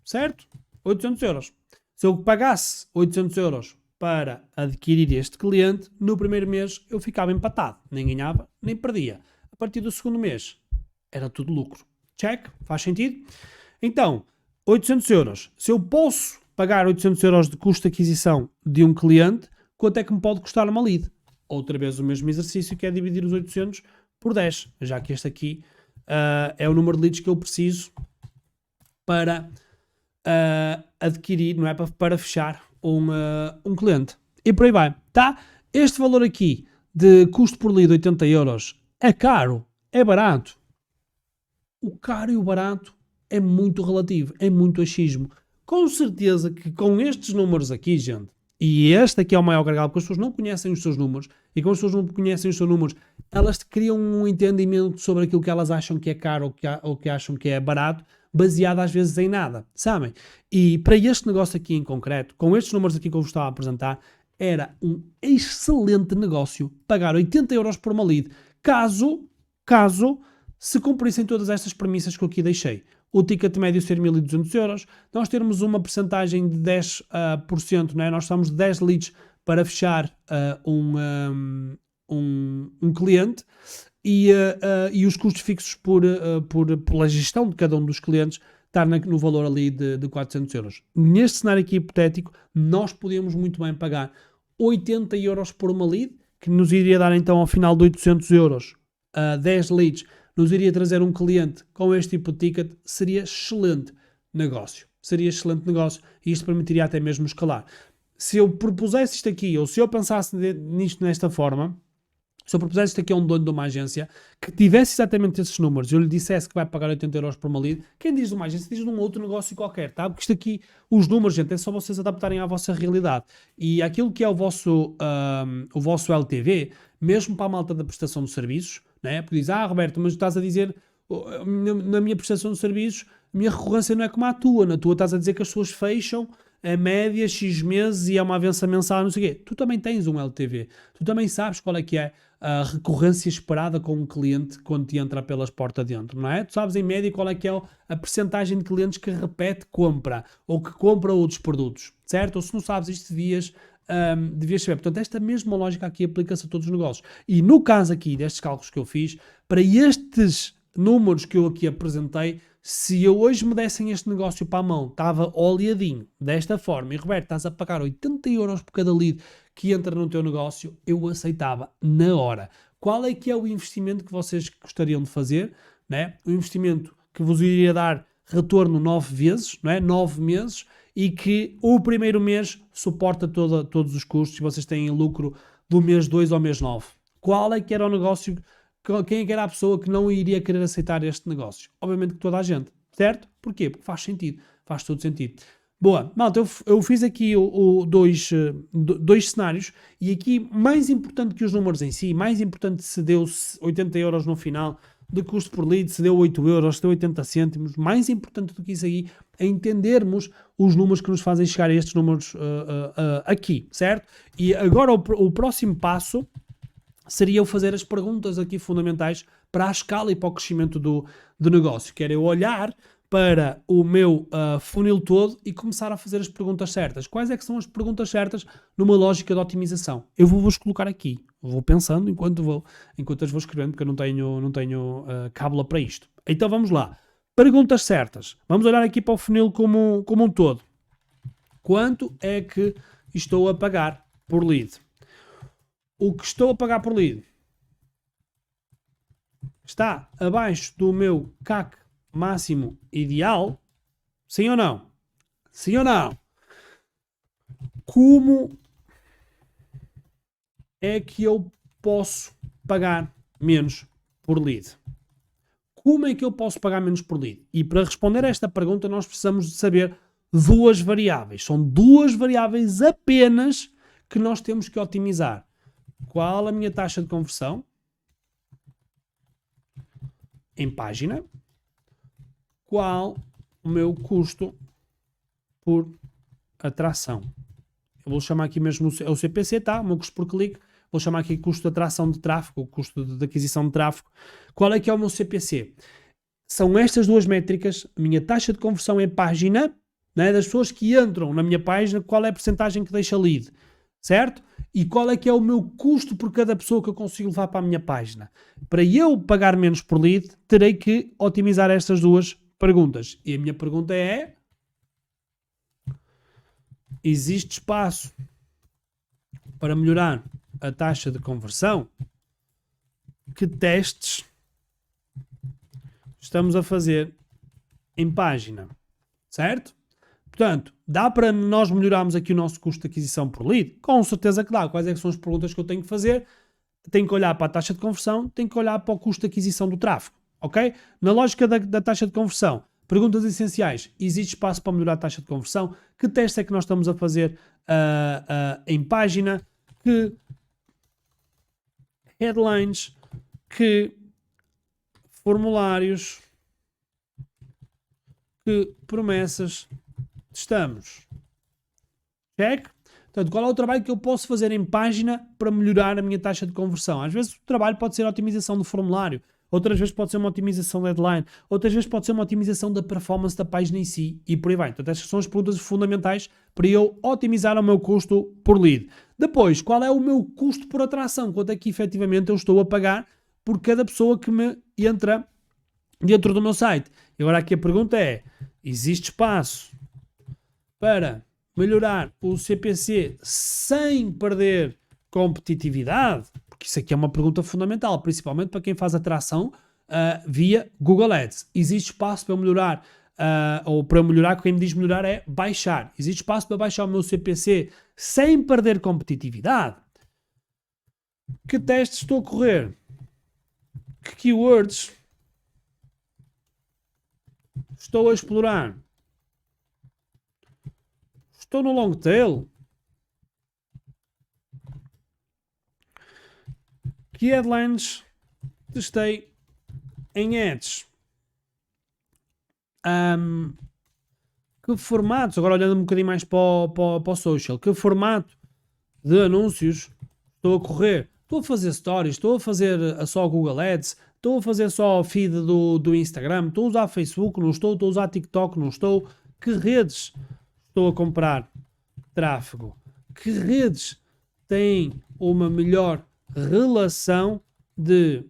Certo? 800 euros. Se eu pagasse 800 euros para adquirir este cliente, no primeiro mês eu ficava empatado. Nem ganhava, nem perdia. A partir do segundo mês, era tudo lucro. Check? Faz sentido? Então, 800 euros. Se eu posso pagar 800 euros de custo de aquisição de um cliente, quanto é que me pode custar uma lead? Outra vez o mesmo exercício, que é dividir os 800 por 10. Já que este aqui é o número de leads que eu preciso para adquirir, não é? Para fechar um cliente. E por aí vai, tá? Este valor aqui de custo por lead, 80 euros, é caro? É barato? O caro e o barato é muito relativo, é muito achismo. Com certeza que com estes números aqui, gente, e este aqui é o maior gargalo, porque as pessoas não conhecem os seus números, e como as pessoas não conhecem os seus números, elas criam um entendimento sobre aquilo que elas acham que é caro ou que acham que é barato, baseado às vezes em nada, sabem? E para este negócio aqui em concreto, com estes números aqui que eu vos estava a apresentar, era um excelente negócio pagar 80 euros por uma lead, caso se cumprissem todas estas premissas que eu aqui deixei. O ticket médio ser 1.200 euros, nós termos uma percentagem de 10%, não é? Nós somos de 10 leads para fechar um cliente e os custos fixos pela gestão de cada um dos clientes estar no valor ali de 400 euros. Neste cenário aqui hipotético, nós podemos muito bem pagar 80 euros por uma lead, que nos iria dar então ao final de 800 euros 10 leads, nos iria trazer um cliente com este tipo de ticket, seria excelente negócio. Seria excelente negócio e isto permitiria até mesmo escalar. Se eu propusesse isto aqui, ou se eu pensasse nisto nesta forma, se eu propusesse isto aqui a um dono de uma agência que tivesse exatamente esses números, eu lhe dissesse que vai pagar 80 euros por uma lead, quem diz de uma agência diz de um outro negócio qualquer, tá? Porque isto aqui, os números, gente, é só vocês adaptarem à vossa realidade. E aquilo que é o vosso LTV, mesmo para a malta da prestação de serviços, né? Porque diz, Roberto, mas estás a dizer, na minha prestação de serviços, a minha recorrência não é como a tua. Na tua estás a dizer que as pessoas fecham a média X meses e é uma avança mensal, não sei o quê. Tu também tens um LTV. Tu também sabes qual é que é a recorrência esperada com um cliente quando te entra pelas portas dentro, não é? Tu sabes em média qual é que é a percentagem de clientes que repete compra ou que compra outros produtos, certo? Ou se não sabes isto, devias devias saber. Portanto, esta mesma lógica aqui aplica-se a todos os negócios. E no caso aqui destes cálculos que eu fiz, para estes números que eu aqui apresentei, se eu hoje me dessem este negócio para a mão, estava oleadinho, desta forma, e Roberto, estás a pagar 80 euros por cada lead que entra no teu negócio, eu aceitava na hora. Qual é que é o investimento que vocês gostariam de fazer? Né? O investimento que vos iria dar retorno 9 vezes, não é? 9 meses, e que o primeiro mês suporta todos os custos e vocês têm lucro do mês 2 ao mês 9. Qual é que era o negócio? Quem é que era a pessoa que não iria querer aceitar este negócio? Obviamente que toda a gente, certo? Porquê? Porque faz sentido, faz todo sentido. Boa, malta, eu fiz aqui dois cenários e aqui, mais importante que os números em si, mais importante se deu 80 euros no final de custo por lead, se deu 8 euros, se deu 80 cêntimos, mais importante do que isso aí é entendermos os números que nos fazem chegar a estes números aqui, certo? E agora o próximo passo seria eu fazer as perguntas aqui fundamentais para a escala e para o crescimento do negócio, que era eu olhar para o meu funil todo e começar a fazer as perguntas certas. Quais é que são as perguntas certas numa lógica de otimização? Eu vou-vos colocar aqui. Vou pensando enquanto as vou escrevendo, porque eu não tenho cábula para isto. Então vamos lá. Perguntas certas. Vamos olhar aqui para o funil como um todo. Quanto é que estou a pagar por lead? O que estou a pagar por lead está abaixo do meu CAC máximo ideal? Sim ou não? Sim ou não? Como é que eu posso pagar menos por lead? Como é que eu posso pagar menos por lead? E para responder a esta pergunta nós precisamos de saber duas variáveis. São duas variáveis apenas que nós temos que otimizar. Qual a minha taxa de conversão em página? Qual o meu custo por atração? Eu vou chamar aqui mesmo o CPC, tá? O meu custo por clique. Vou chamar aqui custo de atração de tráfego, o custo de aquisição de tráfego. Qual é que é o meu CPC? São estas duas métricas. A minha taxa de conversão em página, né, das pessoas que entram na minha página, qual é a porcentagem que deixa lead, certo? E qual é que é o meu custo por cada pessoa que eu consigo levar para a minha página? Para eu pagar menos por lead, terei que otimizar estas duas perguntas. E a minha pergunta é: existe espaço para melhorar a taxa de conversão? Que testes estamos a fazer em página, certo? Portanto, dá para nós melhorarmos aqui o nosso custo de aquisição por lead? Com certeza que dá. Quais é que são as perguntas que eu tenho que fazer? Tenho que olhar para a taxa de conversão, tenho que olhar para o custo de aquisição do tráfego, ok? Na lógica da taxa de conversão, perguntas essenciais: existe espaço para melhorar a taxa de conversão? Que teste é que nós estamos a fazer em página? Que headlines, que formulários, que promessas estamos? Check? Portanto, qual é o trabalho que eu posso fazer em página para melhorar a minha taxa de conversão? Às vezes o trabalho pode ser a otimização do formulário, outras vezes pode ser uma otimização da headline, outras vezes pode ser uma otimização da performance da página em si e por aí vai. Portanto, estas são as perguntas fundamentais para eu otimizar o meu custo por lead. Depois, qual é o meu custo por atração? Quanto é que efetivamente eu estou a pagar por cada pessoa que me entra dentro do meu site? E agora aqui a pergunta é: existe espaço para melhorar o CPC sem perder competitividade? Porque isso aqui é uma pergunta fundamental, principalmente para quem faz atração via Google Ads. Existe espaço para melhorar, ou para melhorar, quem me diz melhorar é baixar. Existe espaço para baixar o meu CPC sem perder competitividade? Que testes estou a correr? Que keywords estou a explorar? Estou no long tail? Que headlines testei em ads? Que formatos, agora olhando um bocadinho mais para o social, que formato de anúncios estou a correr? Estou a fazer stories, estou a fazer só Google Ads, estou a fazer só o feed do Instagram, estou a usar Facebook, não estou a usar TikTok, não estou? Que redes estou a comprar tráfego? Que redes têm uma melhor relação de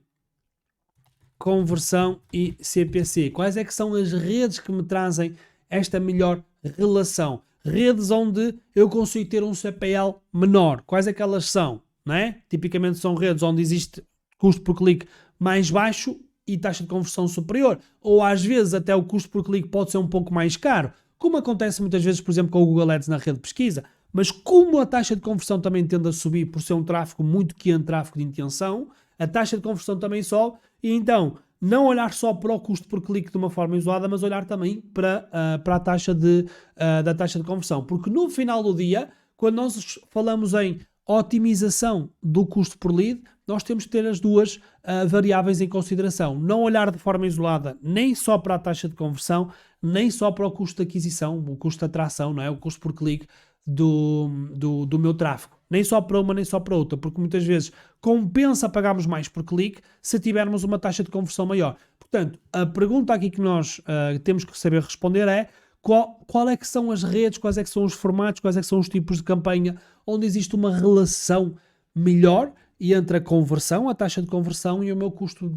conversão e CPC? Quais é que são as redes que me trazem esta melhor relação? Redes onde eu consigo ter um CPL menor. Quais é que elas são? Não é? Tipicamente são redes onde existe custo por clique mais baixo e taxa de conversão superior. Ou às vezes até o custo por clique pode ser um pouco mais caro, como acontece muitas vezes, por exemplo, com o Google Ads na rede de pesquisa. Mas como a taxa de conversão também tende a subir por ser um tráfego muito quente, tráfego de intenção, a taxa de conversão também sobe e então não olhar só para o custo por clique de uma forma isolada, mas olhar também para a taxa da taxa de conversão. Porque no final do dia, quando nós falamos em otimização do custo por lead, nós temos que ter as duas variáveis em consideração. Não olhar de forma isolada nem só para a taxa de conversão, nem só para o custo de aquisição, o custo de atração, não é? O custo por clique do meu tráfego. Nem só para uma, nem só para outra, porque muitas vezes compensa pagarmos mais por clique se tivermos uma taxa de conversão maior. Portanto, a pergunta aqui que nós temos que saber responder é qual é que são as redes, quais é que são os formatos, quais é que são os tipos de campanha onde existe uma relação melhor entre a conversão, a taxa de conversão e o meu custo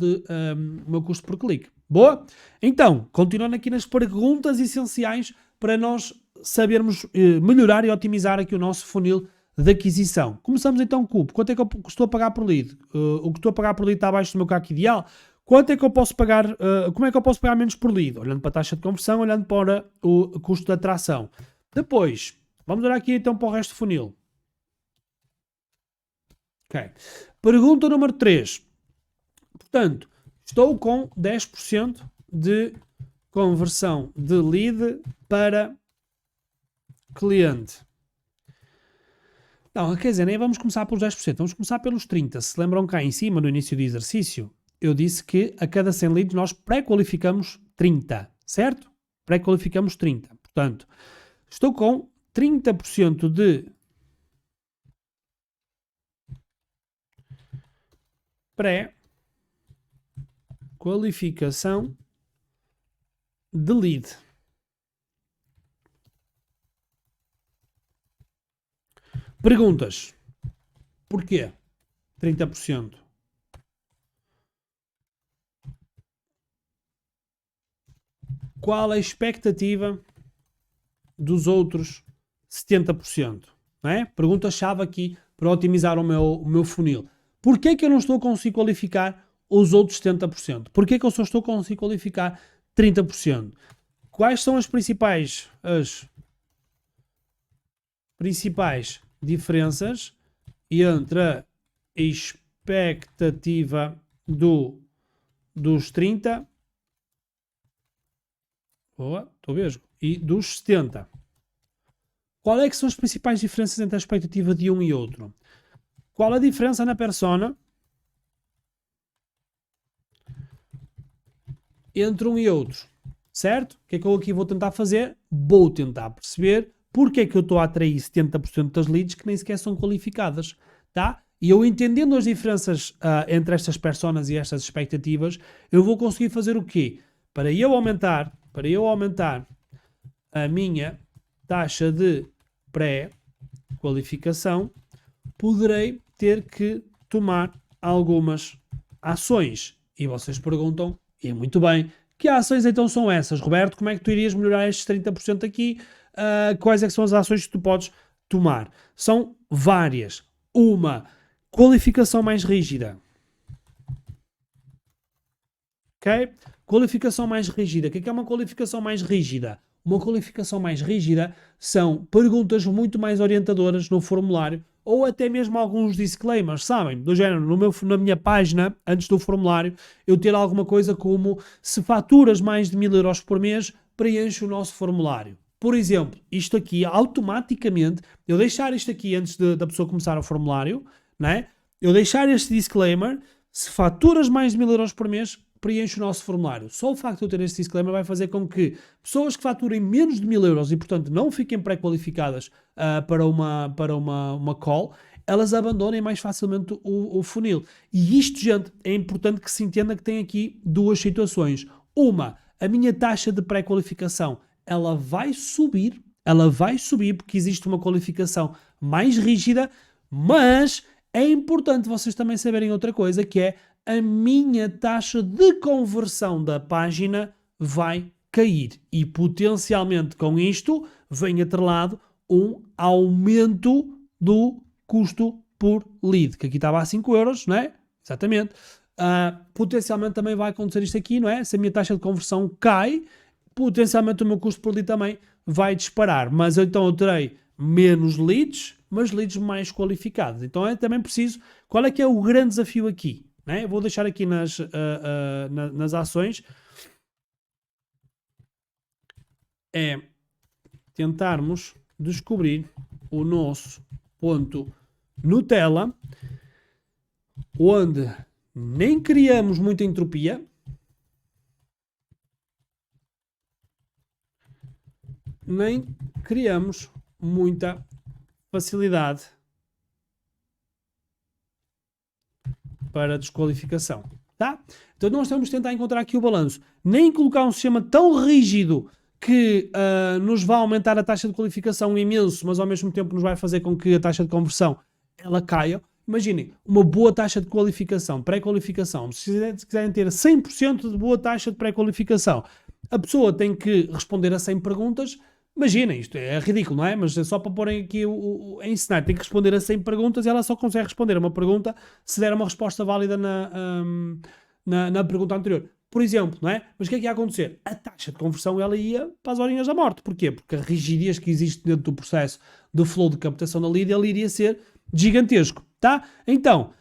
por clique. Boa? Então, continuando aqui nas perguntas essenciais para nós sabermos melhorar e otimizar aqui o nosso funil de aquisição. Começamos então com o quanto é que eu estou a pagar por lead? O que estou a pagar por lead está abaixo do meu CAC ideal? Quanto é que eu posso pagar, como é que eu posso pagar menos por lead? Olhando para a taxa de conversão, olhando para o custo de atração. Depois, vamos olhar aqui então para o resto do funil. Ok. Pergunta número 3. Portanto, estou com 10% de conversão de lead para cliente. Não, quer dizer, nem vamos começar pelos 10%, vamos começar pelos 30%. Se lembram cá em cima, no início do exercício, eu disse que a cada 100 leads nós pré-qualificamos 30, certo? Pré-qualificamos 30. Portanto, estou com 30% de pré-qualificação de lead. Perguntas. Porquê 30%? Qual a expectativa dos outros 70%? Não é? Pergunta-chave aqui para otimizar o meu funil. Porquê que eu não estou a conseguir qualificar os outros 70%? Porquê que eu só estou a conseguir qualificar 30%? Quais são as principais diferenças entre a expectativa dos 30 e dos 70? Qual é que são as principais diferenças entre a expectativa de um e outro? Qual a diferença na persona entre um e outro? Certo? O que é que eu aqui vou tentar fazer? Vou tentar perceber porque é que eu estou a atrair 70% das leads que nem sequer são qualificadas, tá? E eu entendendo as diferenças entre estas personas e estas expectativas, eu vou conseguir fazer o quê? Para eu aumentar a minha taxa de pré-qualificação, poderei ter que tomar algumas ações. E vocês perguntam, e muito bem, que ações então são essas? Roberto, como é que tu irias melhorar estes 30% aqui? Quais é que são as ações que tu podes tomar? São várias. Uma, qualificação mais rígida. Ok? Qualificação mais rígida. O que é uma qualificação mais rígida? Uma qualificação mais rígida são perguntas muito mais orientadoras no formulário ou até mesmo alguns disclaimers, sabem? Do género, na minha página, antes do formulário, eu ter alguma coisa como se faturas mais de 1000 euros por mês, preenche o nosso formulário. Por exemplo, isto aqui, automaticamente, eu deixar isto aqui antes da pessoa começar o formulário, né? Eu deixar este disclaimer, se faturas mais de 1000 euros por mês, preenche o nosso formulário. Só o facto de eu ter este disclaimer vai fazer com que pessoas que faturem menos de 1000 euros e, portanto, não fiquem pré-qualificadas para uma call, elas abandonem mais facilmente o funil. E isto, gente, é importante que se entenda que tem aqui duas situações. Uma, a minha taxa de pré-qualificação, ela vai subir ela vai subir porque existe uma qualificação mais rígida, mas é importante vocês também saberem outra coisa, que é a minha taxa de conversão da página vai cair. E potencialmente com isto vem atrelado um aumento do custo por lead, que aqui estava a 5 euros, não é? Exatamente. Potencialmente também vai acontecer isto aqui, não é? Se a minha taxa de conversão cai, potencialmente o meu custo por lead também vai disparar. Mas então eu terei menos leads, mas leads mais qualificados. Então é também preciso... Qual é que é o grande desafio aqui? Né? Eu vou deixar aqui nas ações. É tentarmos descobrir o nosso ponto Nutella, onde nem criamos muita entropia, nem criamos muita facilidade para desqualificação, tá? Então nós temos de tentar encontrar aqui o balanço. Nem colocar um sistema tão rígido que nos vai aumentar a taxa de qualificação imenso, mas ao mesmo tempo nos vai fazer com que a taxa de conversão ela caia. Imaginem, uma boa taxa de qualificação, pré-qualificação. Se quiserem ter 100% de boa taxa de pré-qualificação, a pessoa tem que responder a 100 perguntas. Imaginem, isto é ridículo, não é? Mas é só para porem aqui a ensinar. Tem que responder a 100 perguntas e ela só consegue responder a uma pergunta se der uma resposta válida na pergunta anterior. Por exemplo, não é? Mas o que é que ia acontecer? A taxa de conversão ela ia para as horinhas da morte. Porquê? Porque a rigidez que existe dentro do processo do flow de captação da lead, ele iria ser gigantesco, tá? Então,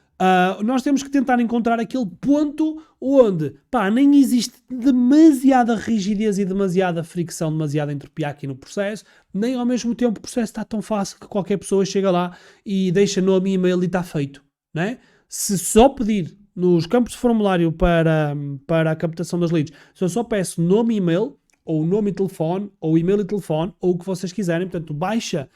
nós temos que tentar encontrar aquele ponto onde, nem existe demasiada rigidez e demasiada fricção, demasiada entropia aqui no processo, nem ao mesmo tempo o processo está tão fácil que qualquer pessoa chega lá e deixa nome e e-mail e está feito, né? Se só pedir nos campos de formulário para a captação das leads, se eu só peço nome e e-mail, ou nome e telefone, ou e-mail e telefone, ou o que vocês quiserem, portanto, baixa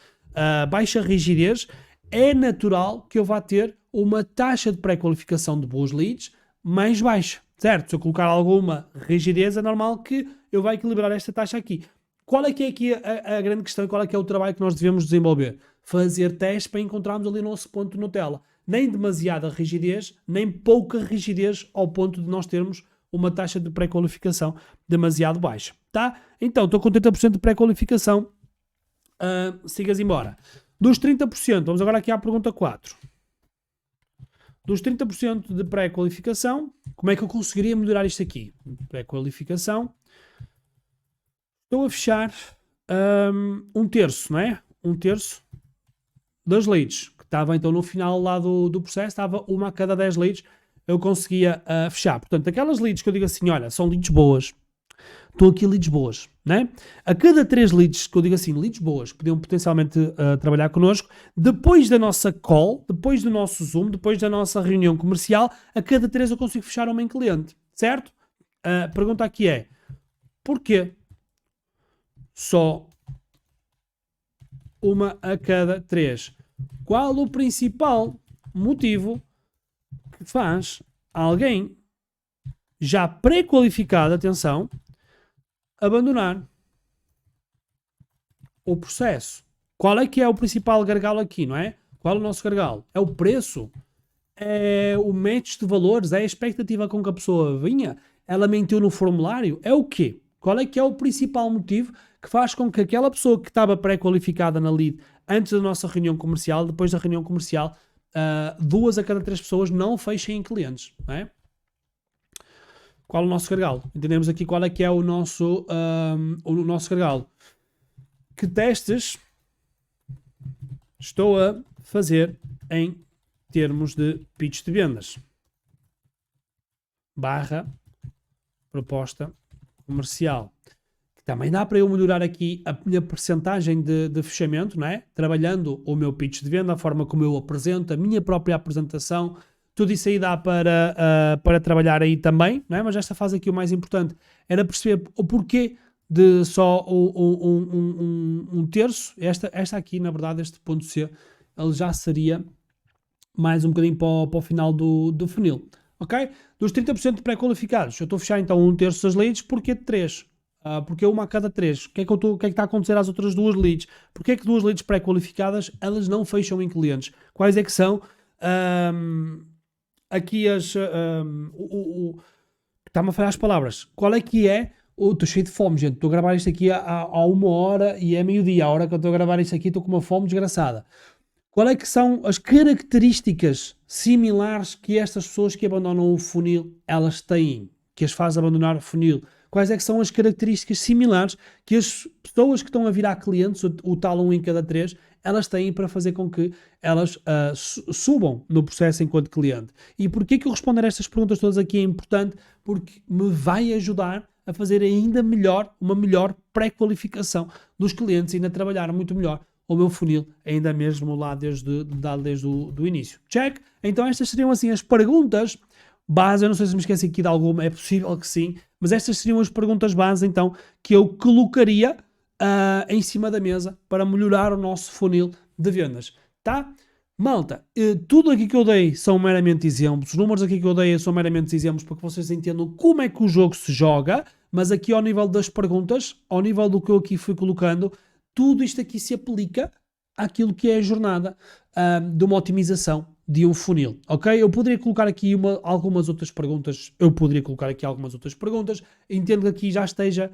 rigidez, é natural que eu vá ter uma taxa de pré-qualificação de boas leads mais baixa, certo? Se eu colocar alguma rigidez, é normal que eu vá equilibrar esta taxa aqui. Qual é que é aqui a grande questão e qual é que é o trabalho que nós devemos desenvolver? Fazer testes para encontrarmos ali o nosso ponto Nutella. Nem demasiada rigidez, nem pouca rigidez ao ponto de nós termos uma taxa de pré-qualificação demasiado baixa, tá? Então, estou com 30% de pré-qualificação. Sigas embora. Dos 30%, vamos agora aqui à pergunta 4. Dos 30% de pré-qualificação, como é que eu conseguiria melhorar isto aqui? Pré-qualificação. Estou a fechar um terço, não é? Um terço das leads. Que estava então no final lá do processo, estava uma a cada 10 leads, eu conseguia fechar. Portanto, aquelas leads que eu digo assim, olha, são leads boas. Estou aqui leads boas, né? A cada 3 leads, que eu digo assim, leads boas, que podiam potencialmente trabalhar connosco, depois da nossa call, depois do nosso Zoom, depois da nossa reunião comercial, a cada 3 eu consigo fechar uma em cliente, certo? A pergunta aqui é, porquê só uma a cada 3? Qual o principal motivo que faz alguém já pré-qualificado, atenção, abandonar o processo? Qual é que é o principal gargalo aqui, não é? Qual é o nosso gargalo? É o preço? É o match de valores? É a expectativa com que a pessoa vinha? Ela mentiu no formulário? É o quê? Qual é que é o principal motivo que faz com que aquela pessoa que estava pré-qualificada na lead antes da nossa reunião comercial, depois da reunião comercial, 2 a cada 3 pessoas não fechem em clientes, não é? Qual o nosso gargalo? Entendemos aqui qual é que é o nosso gargalo. Que testes estou a fazer em termos de pitch de vendas? /proposta comercial. Que também dá para eu melhorar aqui a minha percentagem de fechamento, não é? Trabalhando o meu pitch de venda, a forma como eu apresento, a minha própria apresentação. Tudo isso aí dá para trabalhar aí também, não é? Mas esta fase aqui o mais importante era perceber o porquê de só um terço. Esta aqui, na verdade, este ponto C, ele já seria mais um bocadinho para o final do funil, ok? Dos 30% de pré-qualificados, eu estou a fechar então um terço das leads, porquê de 3? Porque é uma a cada 3. O que é que está a acontecer às outras 2 leads? Porque é que 2 leads pré-qualificadas, elas não fecham em clientes? Quais é que são? Aqui as... Está-me a falhar as palavras. Qual é que é... Estou cheio de fome, gente. Estou a gravar isto aqui há 1h e é meio-dia. A hora que eu estou a gravar isto aqui estou com uma fome desgraçada. Qual é que são as características similares que estas pessoas que abandonam o funil, elas têm? Que as faz abandonar o funil? Quais é que são as características similares que as pessoas que estão a virar clientes, o tal 1 em cada 3, elas têm para fazer com que elas subam no processo enquanto cliente? E porquê que eu responder a estas perguntas todas aqui é importante? Porque me vai ajudar a fazer ainda melhor, uma melhor pré-qualificação dos clientes e ainda trabalhar muito melhor o meu funil, ainda mesmo lá desde o início. Check? Então estas seriam assim as perguntas base. Eu não sei se me esqueci aqui de alguma, é possível que sim, mas estas seriam as perguntas base então que eu colocaria em cima da mesa para melhorar o nosso funil de vendas, tá? Malta, tudo aqui que eu dei são meramente exemplos, os números aqui que eu dei são meramente exemplos para que vocês entendam como é que o jogo se joga, mas aqui ao nível das perguntas, ao nível do que eu aqui fui colocando, tudo isto aqui se aplica àquilo que é a jornada de uma otimização de um funil, ok? Eu poderia colocar aqui algumas outras perguntas, entendo que aqui já esteja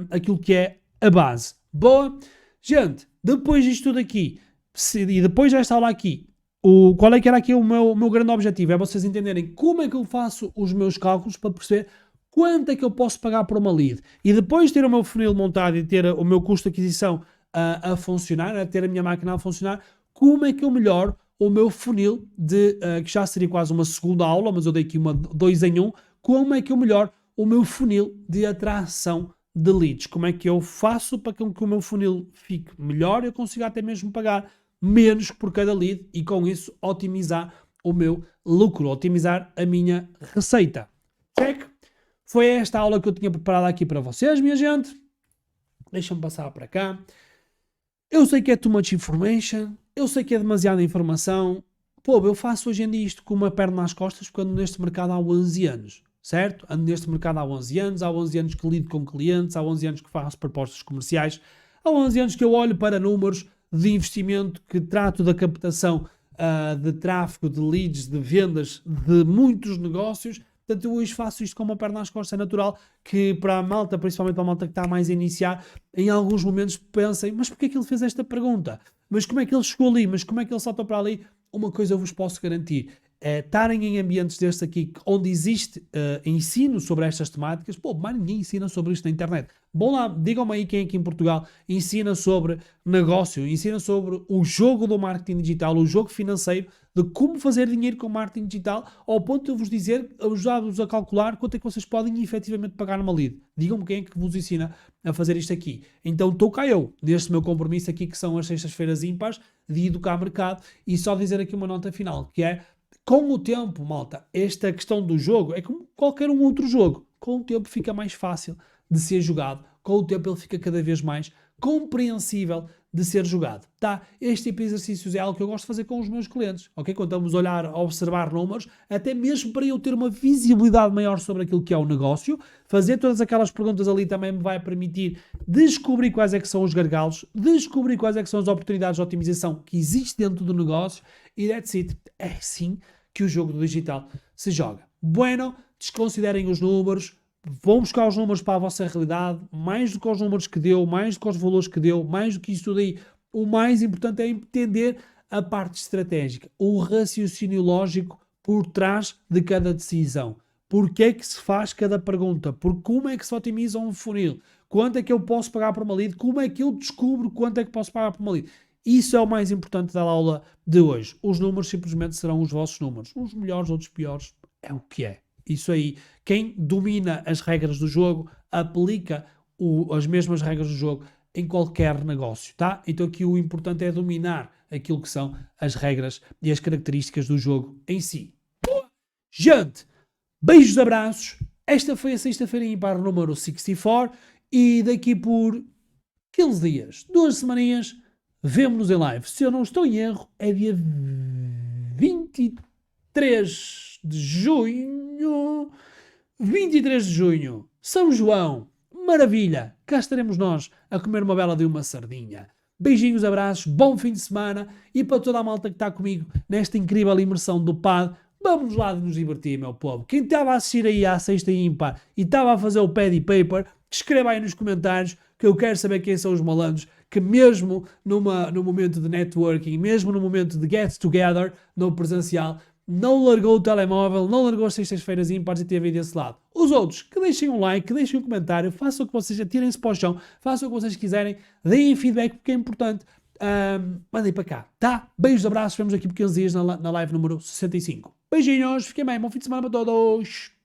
aquilo que é a base. Boa? Gente, depois disto tudo aqui, e depois desta aula aqui, qual é que era aqui o meu grande objetivo? É vocês entenderem como é que eu faço os meus cálculos para perceber quanto é que eu posso pagar por uma lead. E depois de ter o meu funil montado e ter o meu custo de aquisição a funcionar, a ter a minha máquina a funcionar, como é que eu melhoro o meu funil que já seria quase uma segunda aula, mas eu dei aqui 2 em 1, como é que eu melhoro o meu funil de atração de leads? Como é que eu faço para que o meu funil fique melhor e eu consiga até mesmo pagar menos por cada lead e com isso otimizar o meu lucro, otimizar a minha receita. Check? Foi esta aula que eu tinha preparado aqui para vocês, minha gente. Deixa-me passar para cá. Eu sei que é too much information, eu sei que é demasiada informação. Pô, eu faço hoje em dia isto com uma perna nas costas porque ando neste mercado há 11 anos, certo? Ando neste mercado há 11 anos que lido com clientes, há 11 anos que faço propostas comerciais, há 11 anos que eu olho para números de investimento, que trato da captação de tráfego, de leads, de vendas, de muitos negócios. Portanto, eu hoje faço isto com uma perna nas costas. É natural que para a malta, principalmente para a malta que está mais a iniciar, em alguns momentos pensem, mas porquê é que ele fez esta pergunta? Mas como é que ele chegou ali? Mas como é que ele saltou para ali? Uma coisa eu vos posso garantir, é estarem em ambientes destes aqui, onde existe ensino sobre estas temáticas. Pô, mas ninguém ensina sobre isto na internet. Bom lá, digam-me aí quem aqui em Portugal ensina sobre negócio, ensina sobre o jogo do marketing digital, o jogo financeiro, de como fazer dinheiro com marketing digital, ao ponto de eu vos dizer, ajudar-vos a calcular quanto é que vocês podem efetivamente pagar numa lead. Digam-me quem é que vos ensina a fazer isto aqui. Então estou cá eu, neste meu compromisso aqui, que são as sextas-feiras ímpares, de educar mercado, e só dizer aqui uma nota final, que é, com o tempo, malta, esta questão do jogo é como qualquer um outro jogo. Com o tempo fica mais fácil de ser jogado, com o tempo ele fica cada vez mais compreensível de ser jogado, tá? Este tipo de exercícios é algo que eu gosto de fazer com os meus clientes, ok? Quando estamos a olhar, a observar números, até mesmo para eu ter uma visibilidade maior sobre aquilo que é o negócio, fazer todas aquelas perguntas ali também me vai permitir descobrir quais é que são os gargalos, descobrir quais é que são as oportunidades de otimização que existem dentro do negócio e that's it. É assim que o jogo do digital se joga. Bueno, desconsiderem os números, vão buscar os números para a vossa realidade, mais do que os números que deu, mais do que os valores que deu, mais do que isso tudo aí. O mais importante é entender a parte estratégica, o raciocínio lógico por trás de cada decisão. Porquê é que se faz cada pergunta? Como é que se otimiza um funil? Quanto é que eu posso pagar por uma lead? Como é que eu descubro quanto é que posso pagar por uma lead? Isso é o mais importante da aula de hoje. Os números simplesmente serão os vossos números. Uns melhores, outros piores. É o que é. Isso aí. Quem domina as regras do jogo aplica as mesmas regras do jogo em qualquer negócio, tá? Então aqui o importante é dominar aquilo que são as regras e as características do jogo em si. Gente, beijos, abraços. Esta foi a sexta-feira ímpar número 64 e daqui por 15 dias, 2 semaninhas, vemo-nos em live. Se eu não estou em erro, é dia 23 de junho. 23 de junho, São João, maravilha, cá estaremos nós a comer uma bela de uma sardinha. Beijinhos, abraços, bom fim de semana e para toda a malta que está comigo nesta incrível imersão do PAD, vamos lá de nos divertir, meu povo. Quem estava a assistir aí à sexta ímpar e estava a fazer o pad e paper, escreva aí nos comentários que eu quero saber quem são os malandros que mesmo no momento de networking, mesmo no momento de get together, no presencial, não largou o telemóvel, não largou as sextas-feiras ímpares e teve aí desse lado. Os outros, que deixem um like, que deixem um comentário, façam o que vocês, atirem-se para o chão, façam o que vocês quiserem, deem feedback porque é importante. Mandem para cá, tá? Beijos, abraços, vemos aqui por 15 dias na live número 65. Beijinhos, fiquem bem, bom fim de semana para todos!